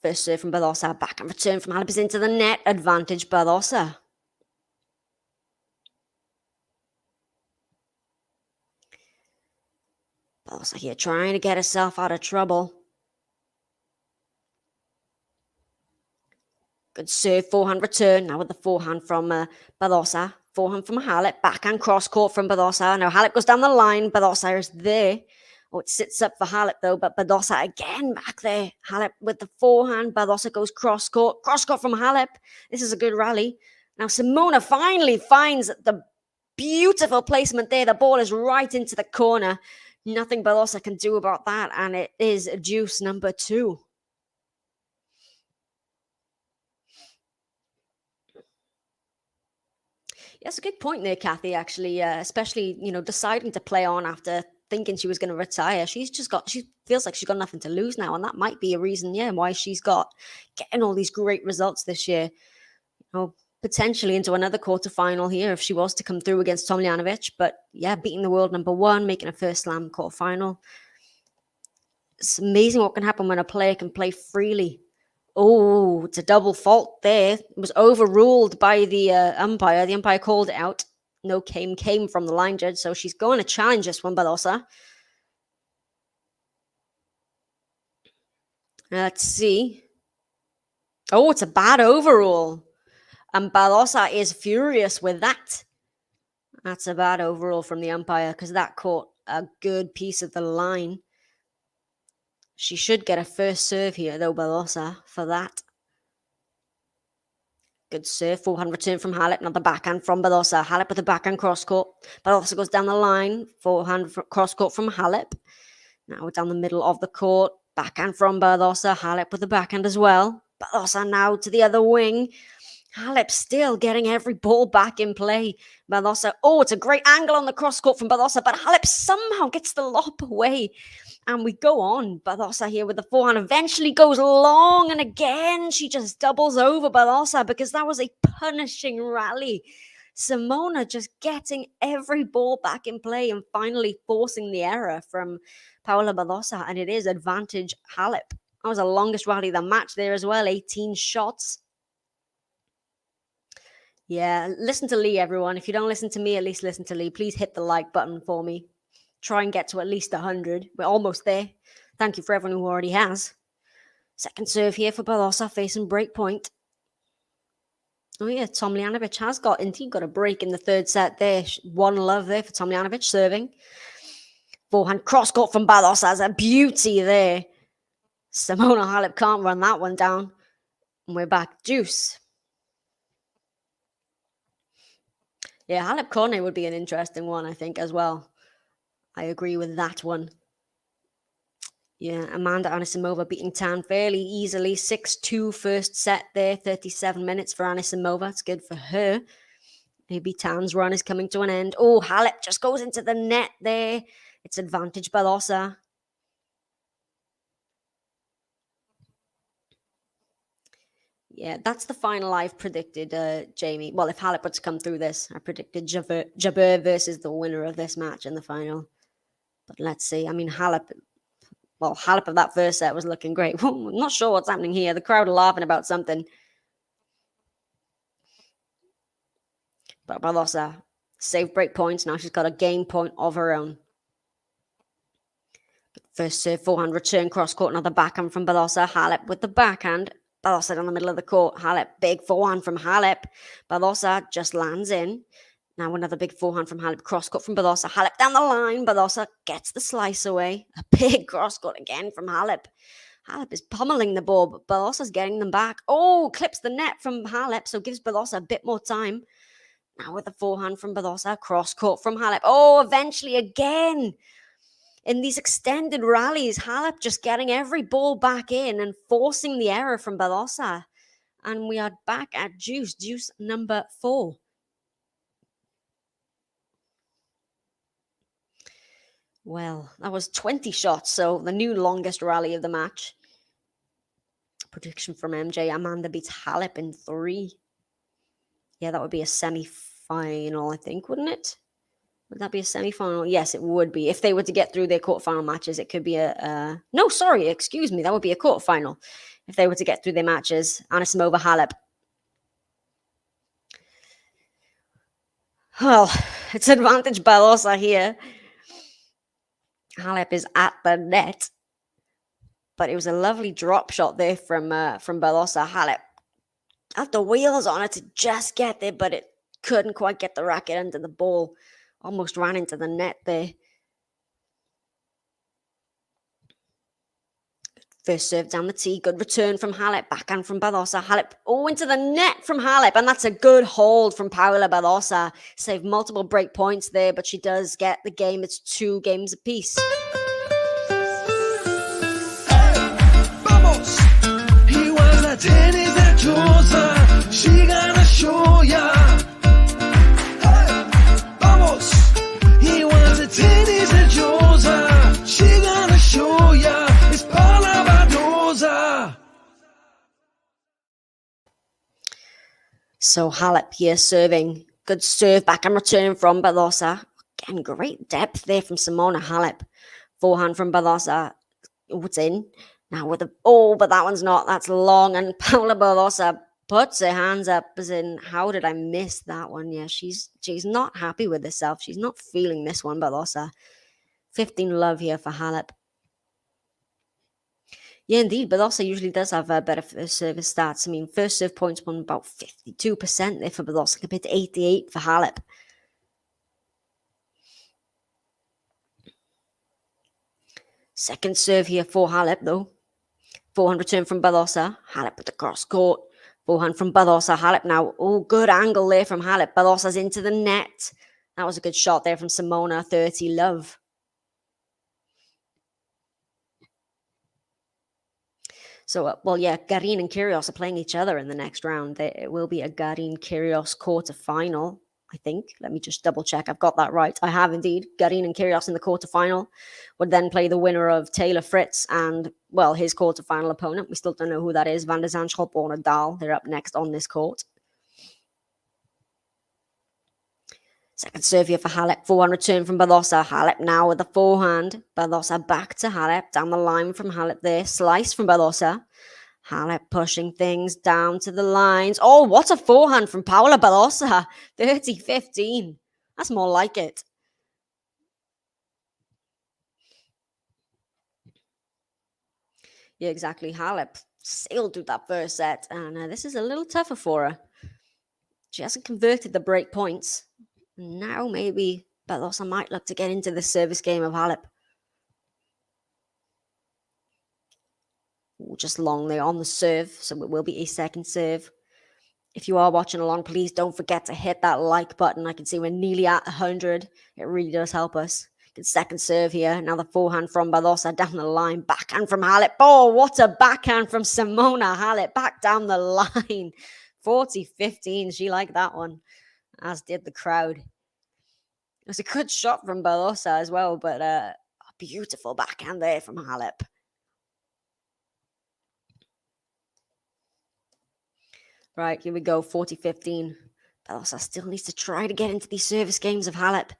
First serve from Badosa. Backhand return from Halep is into the net. Advantage Badosa. Badosa here trying to get herself out of trouble. Good serve, forehand return. Now with the forehand from Badosa. Forehand from Halep. Backhand cross court from Badosa. Now Halep goes down the line. Badosa is there. Oh, it sits up for Halep though, but Badosa again back there. Halep with the forehand. Badosa goes cross court. Cross court from Halep. This is a good rally. Now Simona finally finds the beautiful placement there. The ball is right into the corner. Nothing Badosa can do about that. And it is juice number 2. That's a good point there, Kathy, actually, especially, you know, deciding to play on after thinking she was going to retire. She feels like she's got nothing to lose now. And that might be a reason, why she's getting all these great results this year. You know, potentially into another quarterfinal here if she was to come through against Tomljanovic. But beating the world number 1, making a first slam quarterfinal. It's amazing what can happen when a player can play freely. Oh, it's a double fault there. It was overruled by the umpire. The umpire called it out. No came from the line judge, so she's going to challenge this one, Badosa. Let's see. Oh, it's a bad overrule. And Badosa is furious with that. That's a bad overrule from the umpire because that caught a good piece of the line. She should get a first serve here, though, Badosa, for that. Good serve. Forehand return from Halep. Now the backhand from Badosa. Halep with the backhand cross court. Badosa goes down the line. Forehand cross court from Halep. Now down the middle of the court. Backhand from Badosa. Halep with the backhand as well. Badosa now to the other wing. Halep still getting every ball back in play. Badosa. Oh, it's a great angle on the cross court from Badosa, but Halep somehow gets the lob away. And we go on. Badosa here with the forehand eventually goes long. And again, she just doubles over Badosa because that was a punishing rally. Simona just getting every ball back in play and finally forcing the error from Paula Badosa. And it is advantage Halep. That was the longest rally of the match there as well. 18 shots. Yeah, listen to Lee, everyone. If you don't listen to me, at least listen to Lee. Please hit the like button for me. Try and get to at least 100. We're almost there. Thank you for everyone who already has. Second serve here for Badosa facing break point. Oh yeah, Tomljanovic has got a break in the third set there. 1-love there for Tomljanovic serving. Forehand cross court from Badosa has a beauty there. Simona HALEP can't run that one down. And we're back. Deuce. Yeah, HALEP Cornet would be an interesting one, I think, as well. I agree with that one. Yeah, Amanda Anisimova beating Tan fairly easily. 6-2 first set there. 37 minutes for Anisimova. It's good for her. Maybe Tan's run is coming to an end. Oh, HALEP just goes into the net there. It's advantage Badosa. Yeah, that's the final I've predicted, Jamie. Well, if HALEP were to come through this, I predicted Jabeur versus the winner of this match in the final. But let's see. I mean, HALEP of that first set was looking great. I'm not sure what's happening here. The crowd are laughing about something. But Badosa saved break points. Now she's got a game point of her own. First serve, forehand, return, cross court, another backhand from Badosa. HALEP with the backhand. Badosa down the middle of the court. HALEP, big forehand from HALEP. Badosa just lands in. Now another big forehand from HALEP. Cross court from Badosa. HALEP down the line. Badosa gets the slice away. A big cross court again from HALEP. HALEP is pummeling the ball, but Badosa's getting them back. Oh, clips the net from HALEP, so gives Badosa a bit more time. Now with the forehand from Badosa. Cross court from HALEP. Oh, eventually again. In these extended rallies, HALEP just getting every ball back in and forcing the error from Badosa. And we are back at deuce number 4. Well, that was 20 shots, so the new longest rally of the match. Prediction from MJ, Amanda beats HALEP in 3. Yeah, that would be a semi-final, I think, wouldn't it? Would that be a semi-final? Yes, it would be. If they were to get through their quarterfinal matches, it could be that would be a quarterfinal. If they were to get through their matches, Anisimova, HALEP. Well, it's advantage Badosa here. HALEP is at the net. But it was a lovely drop shot there from Badosa. HALEP had the wheels on it to just get there, but it couldn't quite get the racket under the ball. Almost ran into the net there. First serve down the tee. Good return from HALEP. Backhand from Badosa. HALEP into the net from HALEP. And that's a good hold from Paula Badosa. Saved multiple break points there, but she does get the game. It's 2 games apiece. Vamos! He was a tennis Badosa. She gonna show ya. Vamos! He was a tennis Badosa. She gonna show ya. It's Paula Badosa. So HALEP here serving. Good serve back and return from Badosa. Again, great depth there from Simona HALEP. Forehand from Badosa. Oh, it's in. Now with but that one's not. That's long. And Paula Badosa puts her hands up as in, how did I miss that one? Yeah, she's not happy with herself. She's not feeling this one, Badosa. 15 love here for HALEP. Yeah, indeed. Badosa usually does have better first service stats. I mean, first serve points won about 52% there for Badosa compared to 88 for HALEP. Second serve here for HALEP, though. Forehand return from Badosa. HALEP with the cross court. Forehand from Badosa. HALEP now. Oh, good angle there from HALEP. Badosa's into the net. That was a good shot there from Simona. 30 love. So, Garin and Kyrgios are playing each other in the next round. It will be a Garin-Kyrgios quarterfinal, I think. Let me just double check. I've got that right. I have indeed. Garin and Kyrgios in the quarterfinal would then play the winner of Taylor Fritz and, his quarterfinal opponent. We still don't know who that is. Van der Zandschulp or Nadal. They're up next on this court. Second serve here for HALEP. Forehand return from Badosa. HALEP now with the forehand. Badosa back to HALEP. Down the line from HALEP there. Slice from Badosa. Halep pushing things down to the lines. Oh, what a forehand from Paula Badosa. 30-15. That's more like it. Yeah, exactly. Halep sailed through that first set, and this is a little tougher for her. She hasn't converted the break points. Now maybe Badosa might look to get into the service game of Halep. Just long there on the serve, so it will be a second serve. If you are watching along, please don't forget to hit that like button. I can see we're nearly at 100. It really does help us. Good second serve here. Now the forehand from Badosa down the line. Backhand from Halep. Oh, what a backhand from Simona HALEP. Back down the line. 40-15. She liked that one, as did the crowd. It was a good shot from Badosa as well, but a beautiful backhand there from HALEP. Right, here we go, 40-15. Badosa still needs to try to get into these service games of HALEP.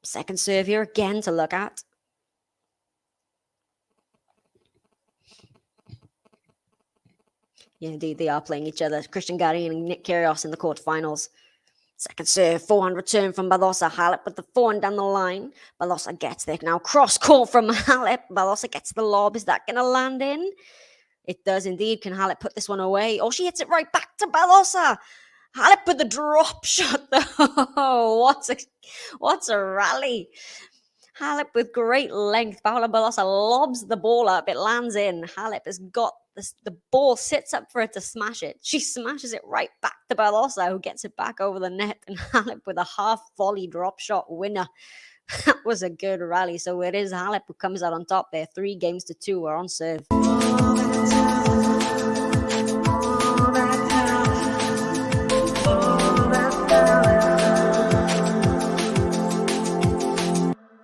Second serve here again to look at. Yeah, indeed, they are playing each other. Christian Garin and Nick Kyrgios in the quarterfinals. Second serve, forehand return from Badosa. HALEP with the forehand down the line. Badosa gets there now. Cross court from HALEP. Badosa gets the lob. Is that going to land in? It does indeed. Can HALEP put this one away? Oh, she hits it right back to Badosa. HALEP with the drop shot, though. What's a rally? HALEP with great length. Paula Badosa lobs the ball up. It lands in. HALEP has got this, the ball sits up for her to smash it. She smashes it right back to Badosa, who gets it back over the net. And HALEP with a half volley drop shot winner. That was a good rally. So it is HALEP who comes out on top there. 3-2 are on serve.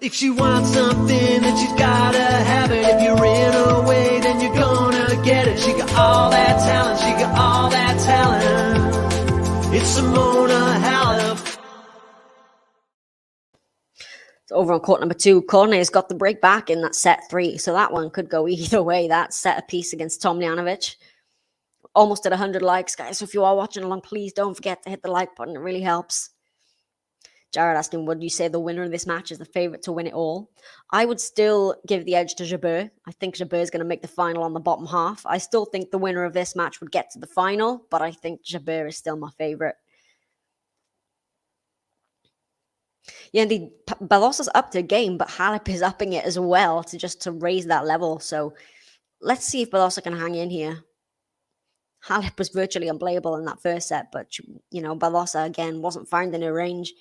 If she wants something, then she's gotta have it. If you're in her way, then you're gonna get it. She got all that talent, she got all that talent. It's Simona HALEP. So over on court number 2, Cornet's got the break back in that set 3. So that one could go either way. That set a piece against Tomljanovic. Almost at 100 likes, guys. So if you are watching along, please don't forget to hit the like button. It really helps. Jared asking, would you say the winner of this match is the favorite to win it all? I would still give the edge to Jabeur. I think Jabeur is going to make the final on the bottom half. I still think the winner of this match would get to the final, but I think Jabeur is still my favorite. Yeah, indeed, Badosa's upped her game, but HALEP is upping it as well to raise that level. So let's see if Badosa can hang in here. HALEP was virtually unplayable in that first set, but, Badosa, again, wasn't finding her range.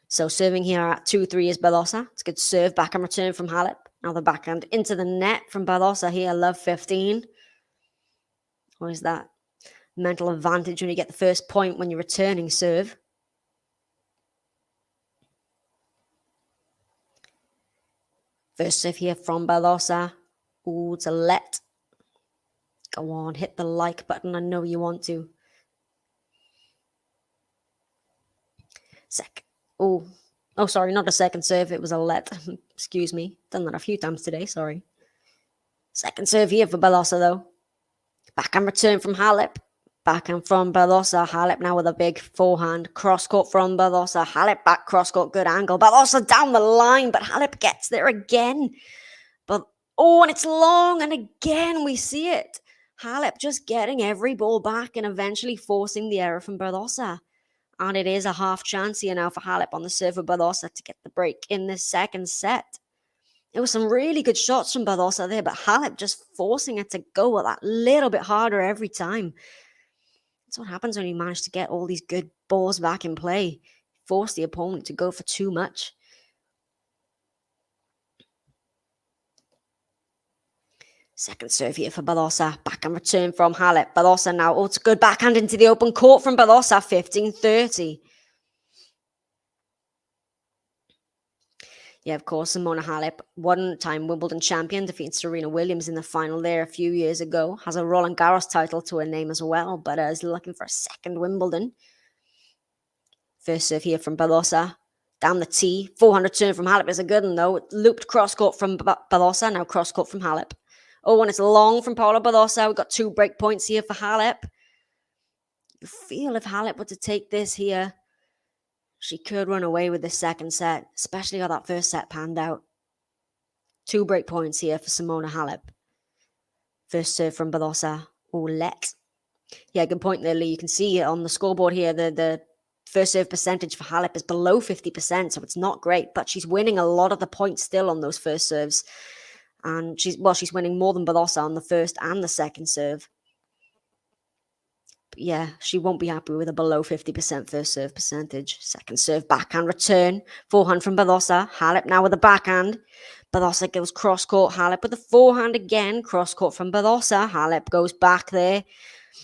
So serving here at 2-3 is Badosa. It's a good serve, backhand return from HALEP. Now the backhand into the net from Badosa here. Love 15. What is that? Mental advantage when you get the first point when you're returning serve. First serve here from Badosa. Ooh, it's a let. Go on, hit the like button. I know you want to. Oh, sorry, not a second serve. It was a let. Excuse me. Done that a few times today. Sorry. Second serve here for Badosa, though. Backhand return from HALEP. Backhand from Badosa. HALEP now with a big forehand. Cross court from Badosa. HALEP back cross court. Good angle. Badosa down the line, but HALEP gets there again. And it's long. And again, we see it. HALEP just getting every ball back and eventually forcing the error from Badosa. And it is a half chance here now for HALEP on the serve of Badosa to get the break in this second set. It was some really good shots from Badosa there, but HALEP just forcing it to go that little bit harder every time. That's what happens when you manage to get all these good balls back in play. Force the opponent to go for too much. Second serve here for Badosa. Backhand return from HALEP. Badosa now. Oh, it's a good backhand into the open court from Badosa. 15-30. Yeah, of course, Simona HALEP, one-time Wimbledon champion, defeated Serena Williams in the final there a few years ago. Has a Roland Garros title to her name as well, but is looking for a second Wimbledon. First serve here from Badosa. Down the tee. Forehand return from Halep is a good one, though. Looped cross-court from Badosa, now cross-court from Halep. Oh, and it's long from Paula Badosa. We've got 2 break points here for Halep. You feel if Halep were to take this here, she could run away with the second set, especially how that first set panned out. 2 break points here for Simona HALEP. First serve from Badosa. Let. Yeah, good point there, Lee. You can see on the scoreboard here, the first serve percentage for Halep is below 50%, so it's not great, but she's winning a lot of the points still on those first serves. And she's winning more than Badosa on the first and the second serve. But yeah, she won't be happy with a below 50% first serve percentage. Second serve, backhand return. Forehand from Badosa. Halep now with the backhand. Badosa goes cross-court. Halep with the forehand again. Cross-court from Badosa. Halep goes back there.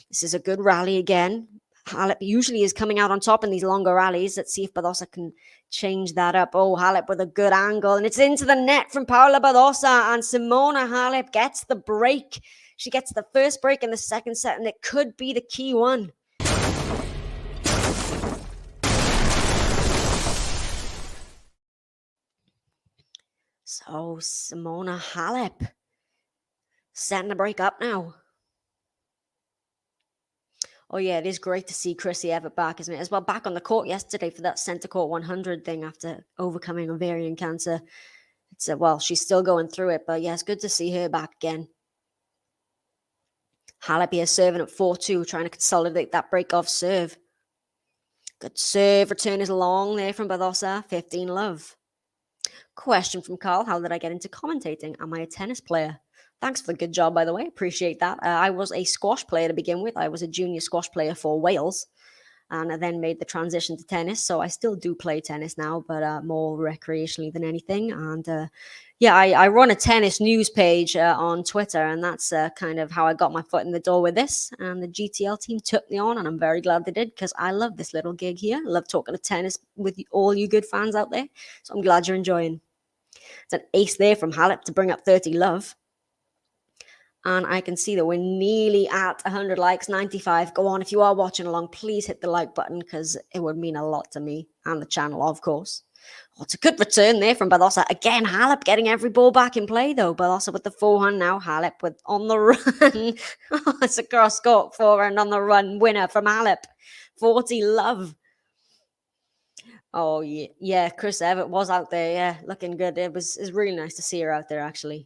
This is a good rally again. Halep usually is coming out on top in these longer rallies. Let's see if Badosa can change that up. Oh, Halep with a good angle. And it's into the net from Paula Badosa. And Simona HALEP gets the break. She gets the first break in the second set. And it could be the key one. So, Simona HALEP setting the break up now. Oh, yeah, it is great to see Chrissy Evert back, isn't it? As well, back on the court yesterday for that Centre Court 100 thing after overcoming ovarian cancer. It's well, she's still going through it, but yeah, it's good to see her back again. HALEP here serving at 4-2, trying to consolidate that break-off serve. Good serve. Return is long there from Badosa. 15-love. Question from Carl. How did I get into commentating? Am I a tennis player? Thanks for the good job, by the way. Appreciate that. I was a squash player to begin with. I was a junior squash player for Wales. And I then made the transition to tennis. So I still do play tennis now, but more recreationally than anything. And yeah, I run a tennis news page on Twitter. And that's kind of how I got my foot in the door with this. And the GTL team took me on. And I'm very glad they did because I love this little gig here. I love talking to tennis with all you good fans out there. So I'm glad you're enjoying. It's an ace there from HALEP to bring up 30-love. And I can see that we're nearly at 100 likes, 95. Go on, if you are watching along, please hit the like button because it would mean a lot to me and the channel, of course. Oh, it's a good return there from Badosa. Again, HALEP getting every ball back in play, though. Badosa with the forehand now. HALEP with on the run. Oh, it's a cross-court forehand on the run winner from HALEP. 40-love. Oh, yeah. Chris Evert was out there, yeah, looking good. It's really nice to see her out there, actually.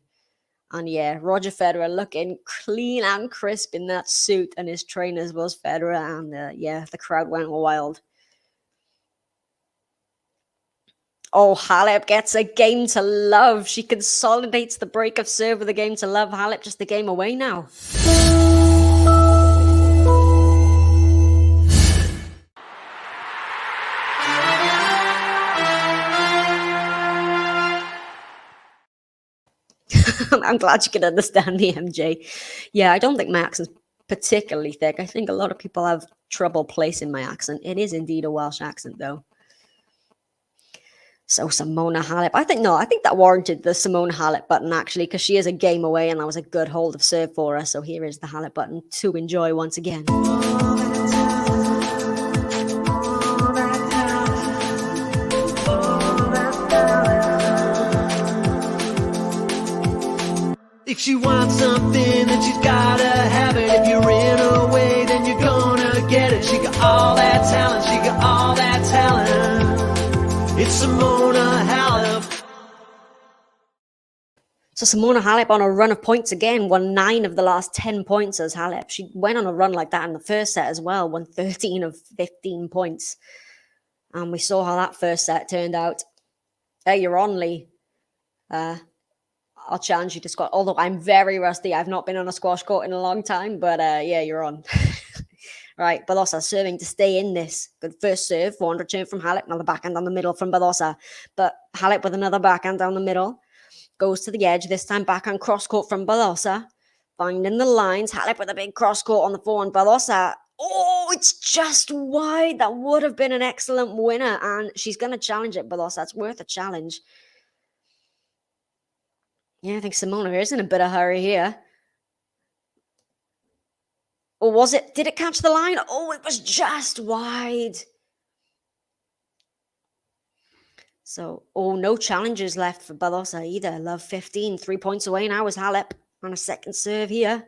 And yeah, Roger Federer looking clean and crisp in that suit, and his trainers was Federer, and yeah, the crowd went wild. Oh, HALEP gets a game to love. She consolidates the break of serve with a game to love. HALEP just a game away now. I'm glad you can understand me, MJ. Yeah, I don't think my accent's particularly thick. I think a lot of people have trouble placing my accent. It is indeed a Welsh accent, though. So Simona HALEP. I think that warranted the Simona HALEP button, actually, because she is a game away, and that was a good hold of serve for her. So here is the HALEP button to enjoy once again. If she wants something, then she's gotta have it. If you're in her way, then you're gonna get it. She got all that talent, she got all that talent. It's Simona HALEP. So Simona HALEP on a run of points again, won 9 of the last 10 points as HALEP. She went on a run like that in the first set as well, won 13 of 15 points. And we saw how that first set turned out. Hey, you're on, Lee. I'll challenge you to squash, although I'm very rusty. I've not been on a squash court in a long time, but yeah, you're on. Right, Badosa serving to stay in this. Good first serve, forehand return from HALEP. Now the backhand down the middle from Badosa. But HALEP with another backhand down the middle. Goes to the edge, this time backhand cross court from Badosa. Finding the lines, HALEP with a big cross court on the forehand. Badosa, oh, it's just wide. That would have been an excellent winner. And she's going to challenge it, Badosa. It's worth a challenge. Yeah, I think Simona is in a bit of a hurry here. Or was it? Did it catch the line? Oh, it was just wide. So, no challenges left for Badosa either. Love 15. 3 points away now is Halep on a second serve here.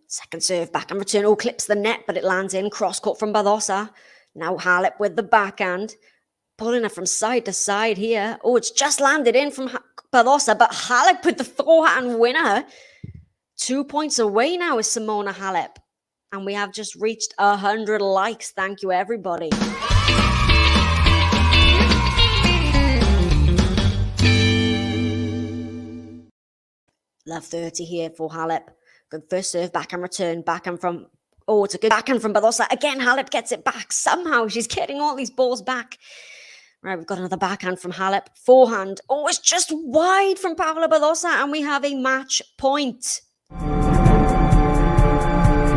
Second serve, back and return. Clips the net, but it lands in. Cross court from Badosa. Now Halep with the backhand. Pulling it from side to side here. It's just landed in from Badosa, but Halep with the forehand winner. 2 points away now is Simona Halep. And we have just reached 100 likes. Thank you, everybody. Love 30 here for Halep. Good first serve, backhand return, backhand from... it's a good backhand from Badosa. Again, Halep gets it back. Somehow she's getting all these balls back. Right, we've got another backhand from Halep. Forehand. It's just wide from Paula Badosa, and we have a match point.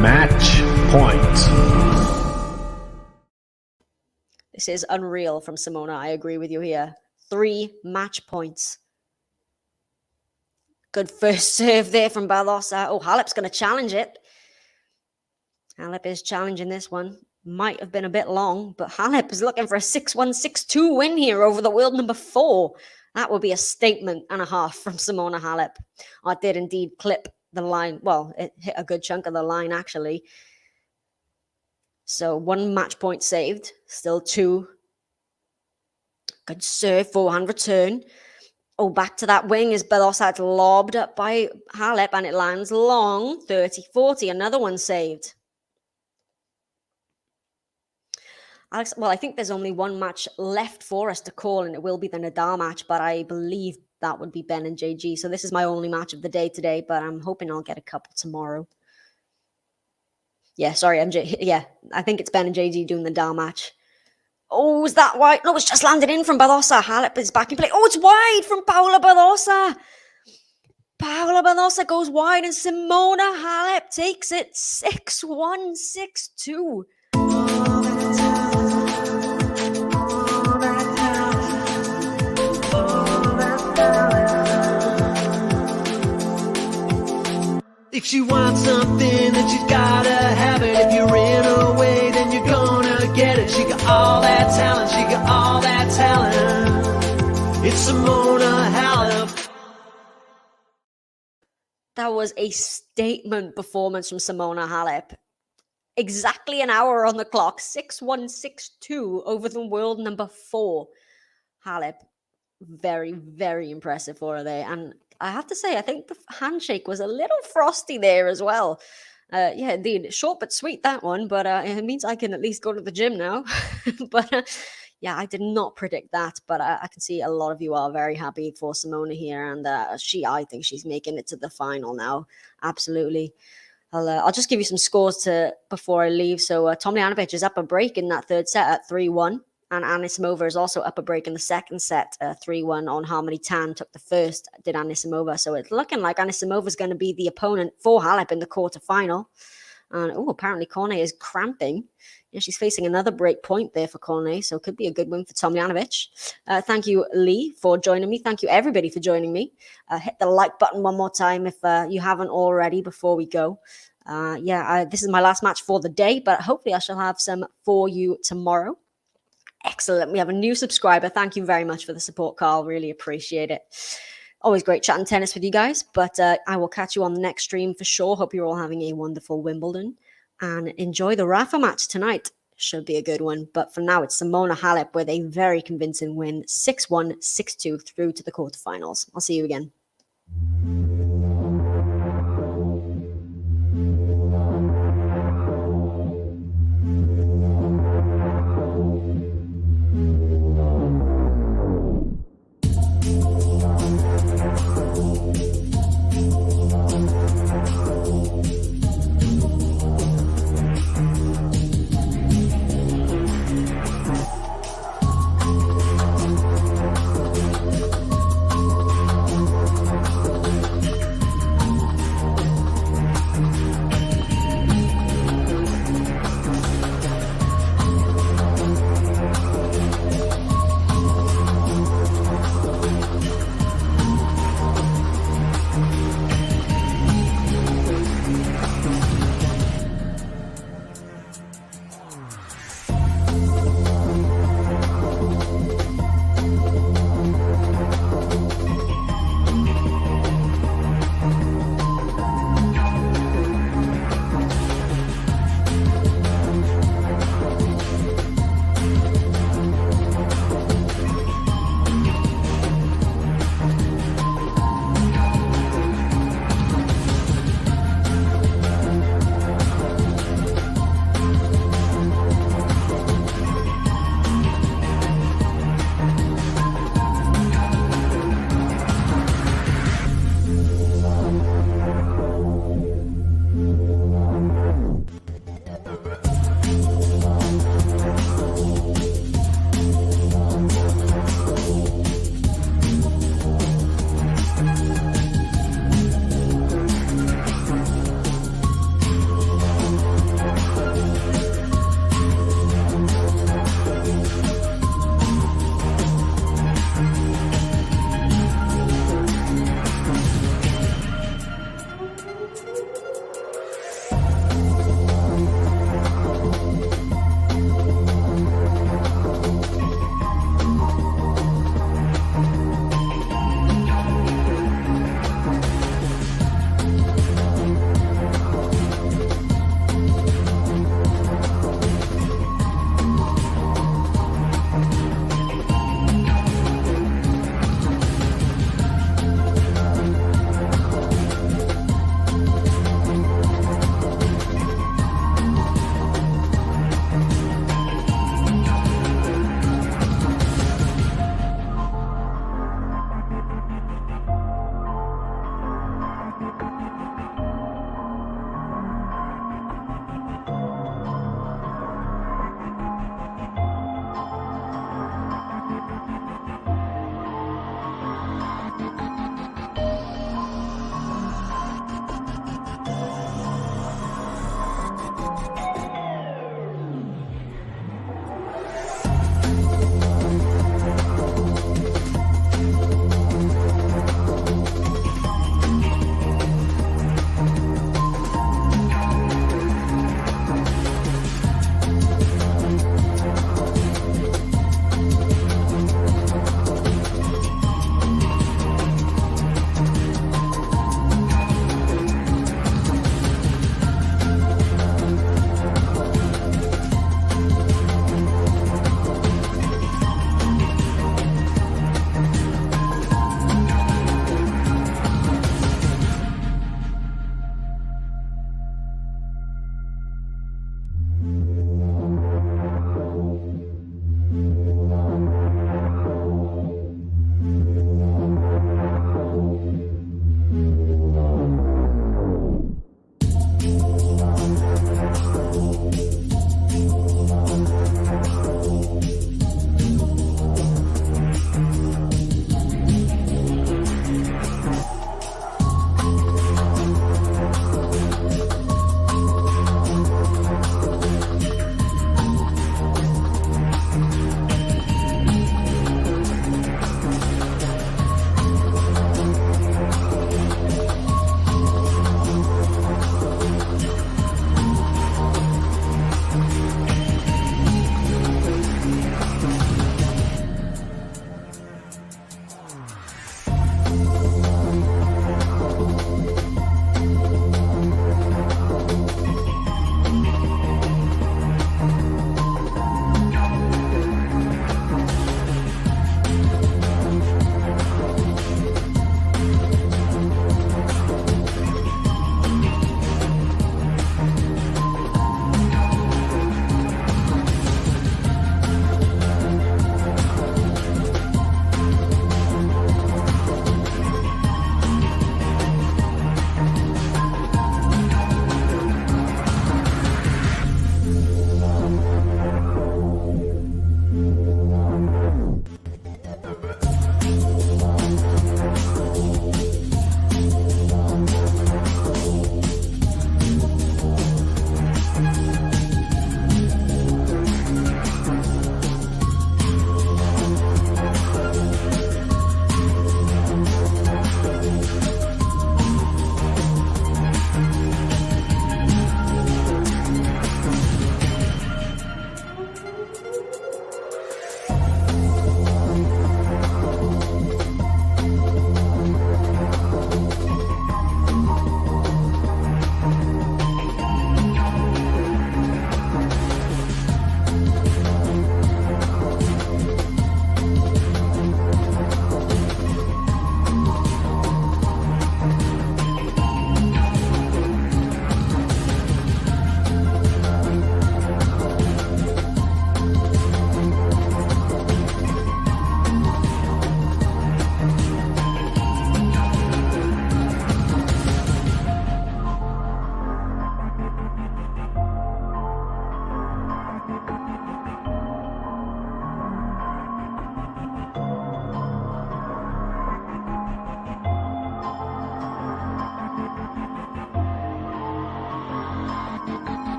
Match point. This is unreal from Simona. I agree with you here. 3 match points. Good first serve there from Badosa. Halep's going to challenge it. Halep is challenging this one. Might have been a bit long, but Halep is looking for a 6-1, 6-2 win here over the world number 4. That would be a statement and a half from Simona Halep. I did indeed clip the line. Well, it hit a good chunk of the line, actually. So 1 match point saved. Still 2. Good serve, forehand return. Back to that wing is Badosa. It's lobbed up by Halep, and it lands long. 30-40. Another one saved. Alex, I think there's only 1 match left for us to call, and it will be the Nadal match, but I believe that would be Ben and JG. So this is my only match of the day today, but I'm hoping I'll get a couple tomorrow. Yeah, sorry, MJ. Yeah, I think it's Ben and JG doing the Nadal match. Is that wide? No, it's just landed in from Badosa. Halep is back in play. It's wide from Paula Badosa. Paula Badosa goes wide, and Simona Halep takes it 6-1, 6-2. If she wants something, then she's gotta have it. If you're in her way, then you're gonna get it. She got all that talent, she got all that talent. It's Simona Halep. That was a statement performance from Simona Halep. Exactly an hour on the clock. 6-1, 6-2 over the world number 4. Halep. Very, very impressive for her there. And I have to say, I think the handshake was a little frosty there as well. Yeah, indeed. Short but sweet, that one. But it means I can at least go to the gym now. But yeah, I did not predict that. But I can see a lot of you are very happy for Simona here. And I think she's making it to the final now. Absolutely. I'll just give you some scores before I leave. So Tomljanovic is up a break in that third set at 3-1. And Anisimova is also up a break in the second set, 3-1 on Harmony Tan. Took the first, did Anisimova. So it's looking like Anisimova is going to be the opponent for Halep in the quarterfinal. And apparently Cornet is cramping. Yeah, she's facing another break point there for Cornet. So it could be a good win for Tomljanovic. Thank you, Lee, for joining me. Thank you, everybody, for joining me. Hit the like button one more time if you haven't already before we go. This is my last match for the day, but hopefully I shall have some for you tomorrow. Excellent. We have a new subscriber. Thank you very much for the support, Carl. Really appreciate it. Always great chatting tennis with you guys, but I will catch you on the next stream for sure. Hope you're all having a wonderful Wimbledon and enjoy the Rafa match tonight. Should be a good one. But for now, it's Simona Halep with a very convincing win, 6-1, 6-2 through to the quarterfinals. I'll see you again.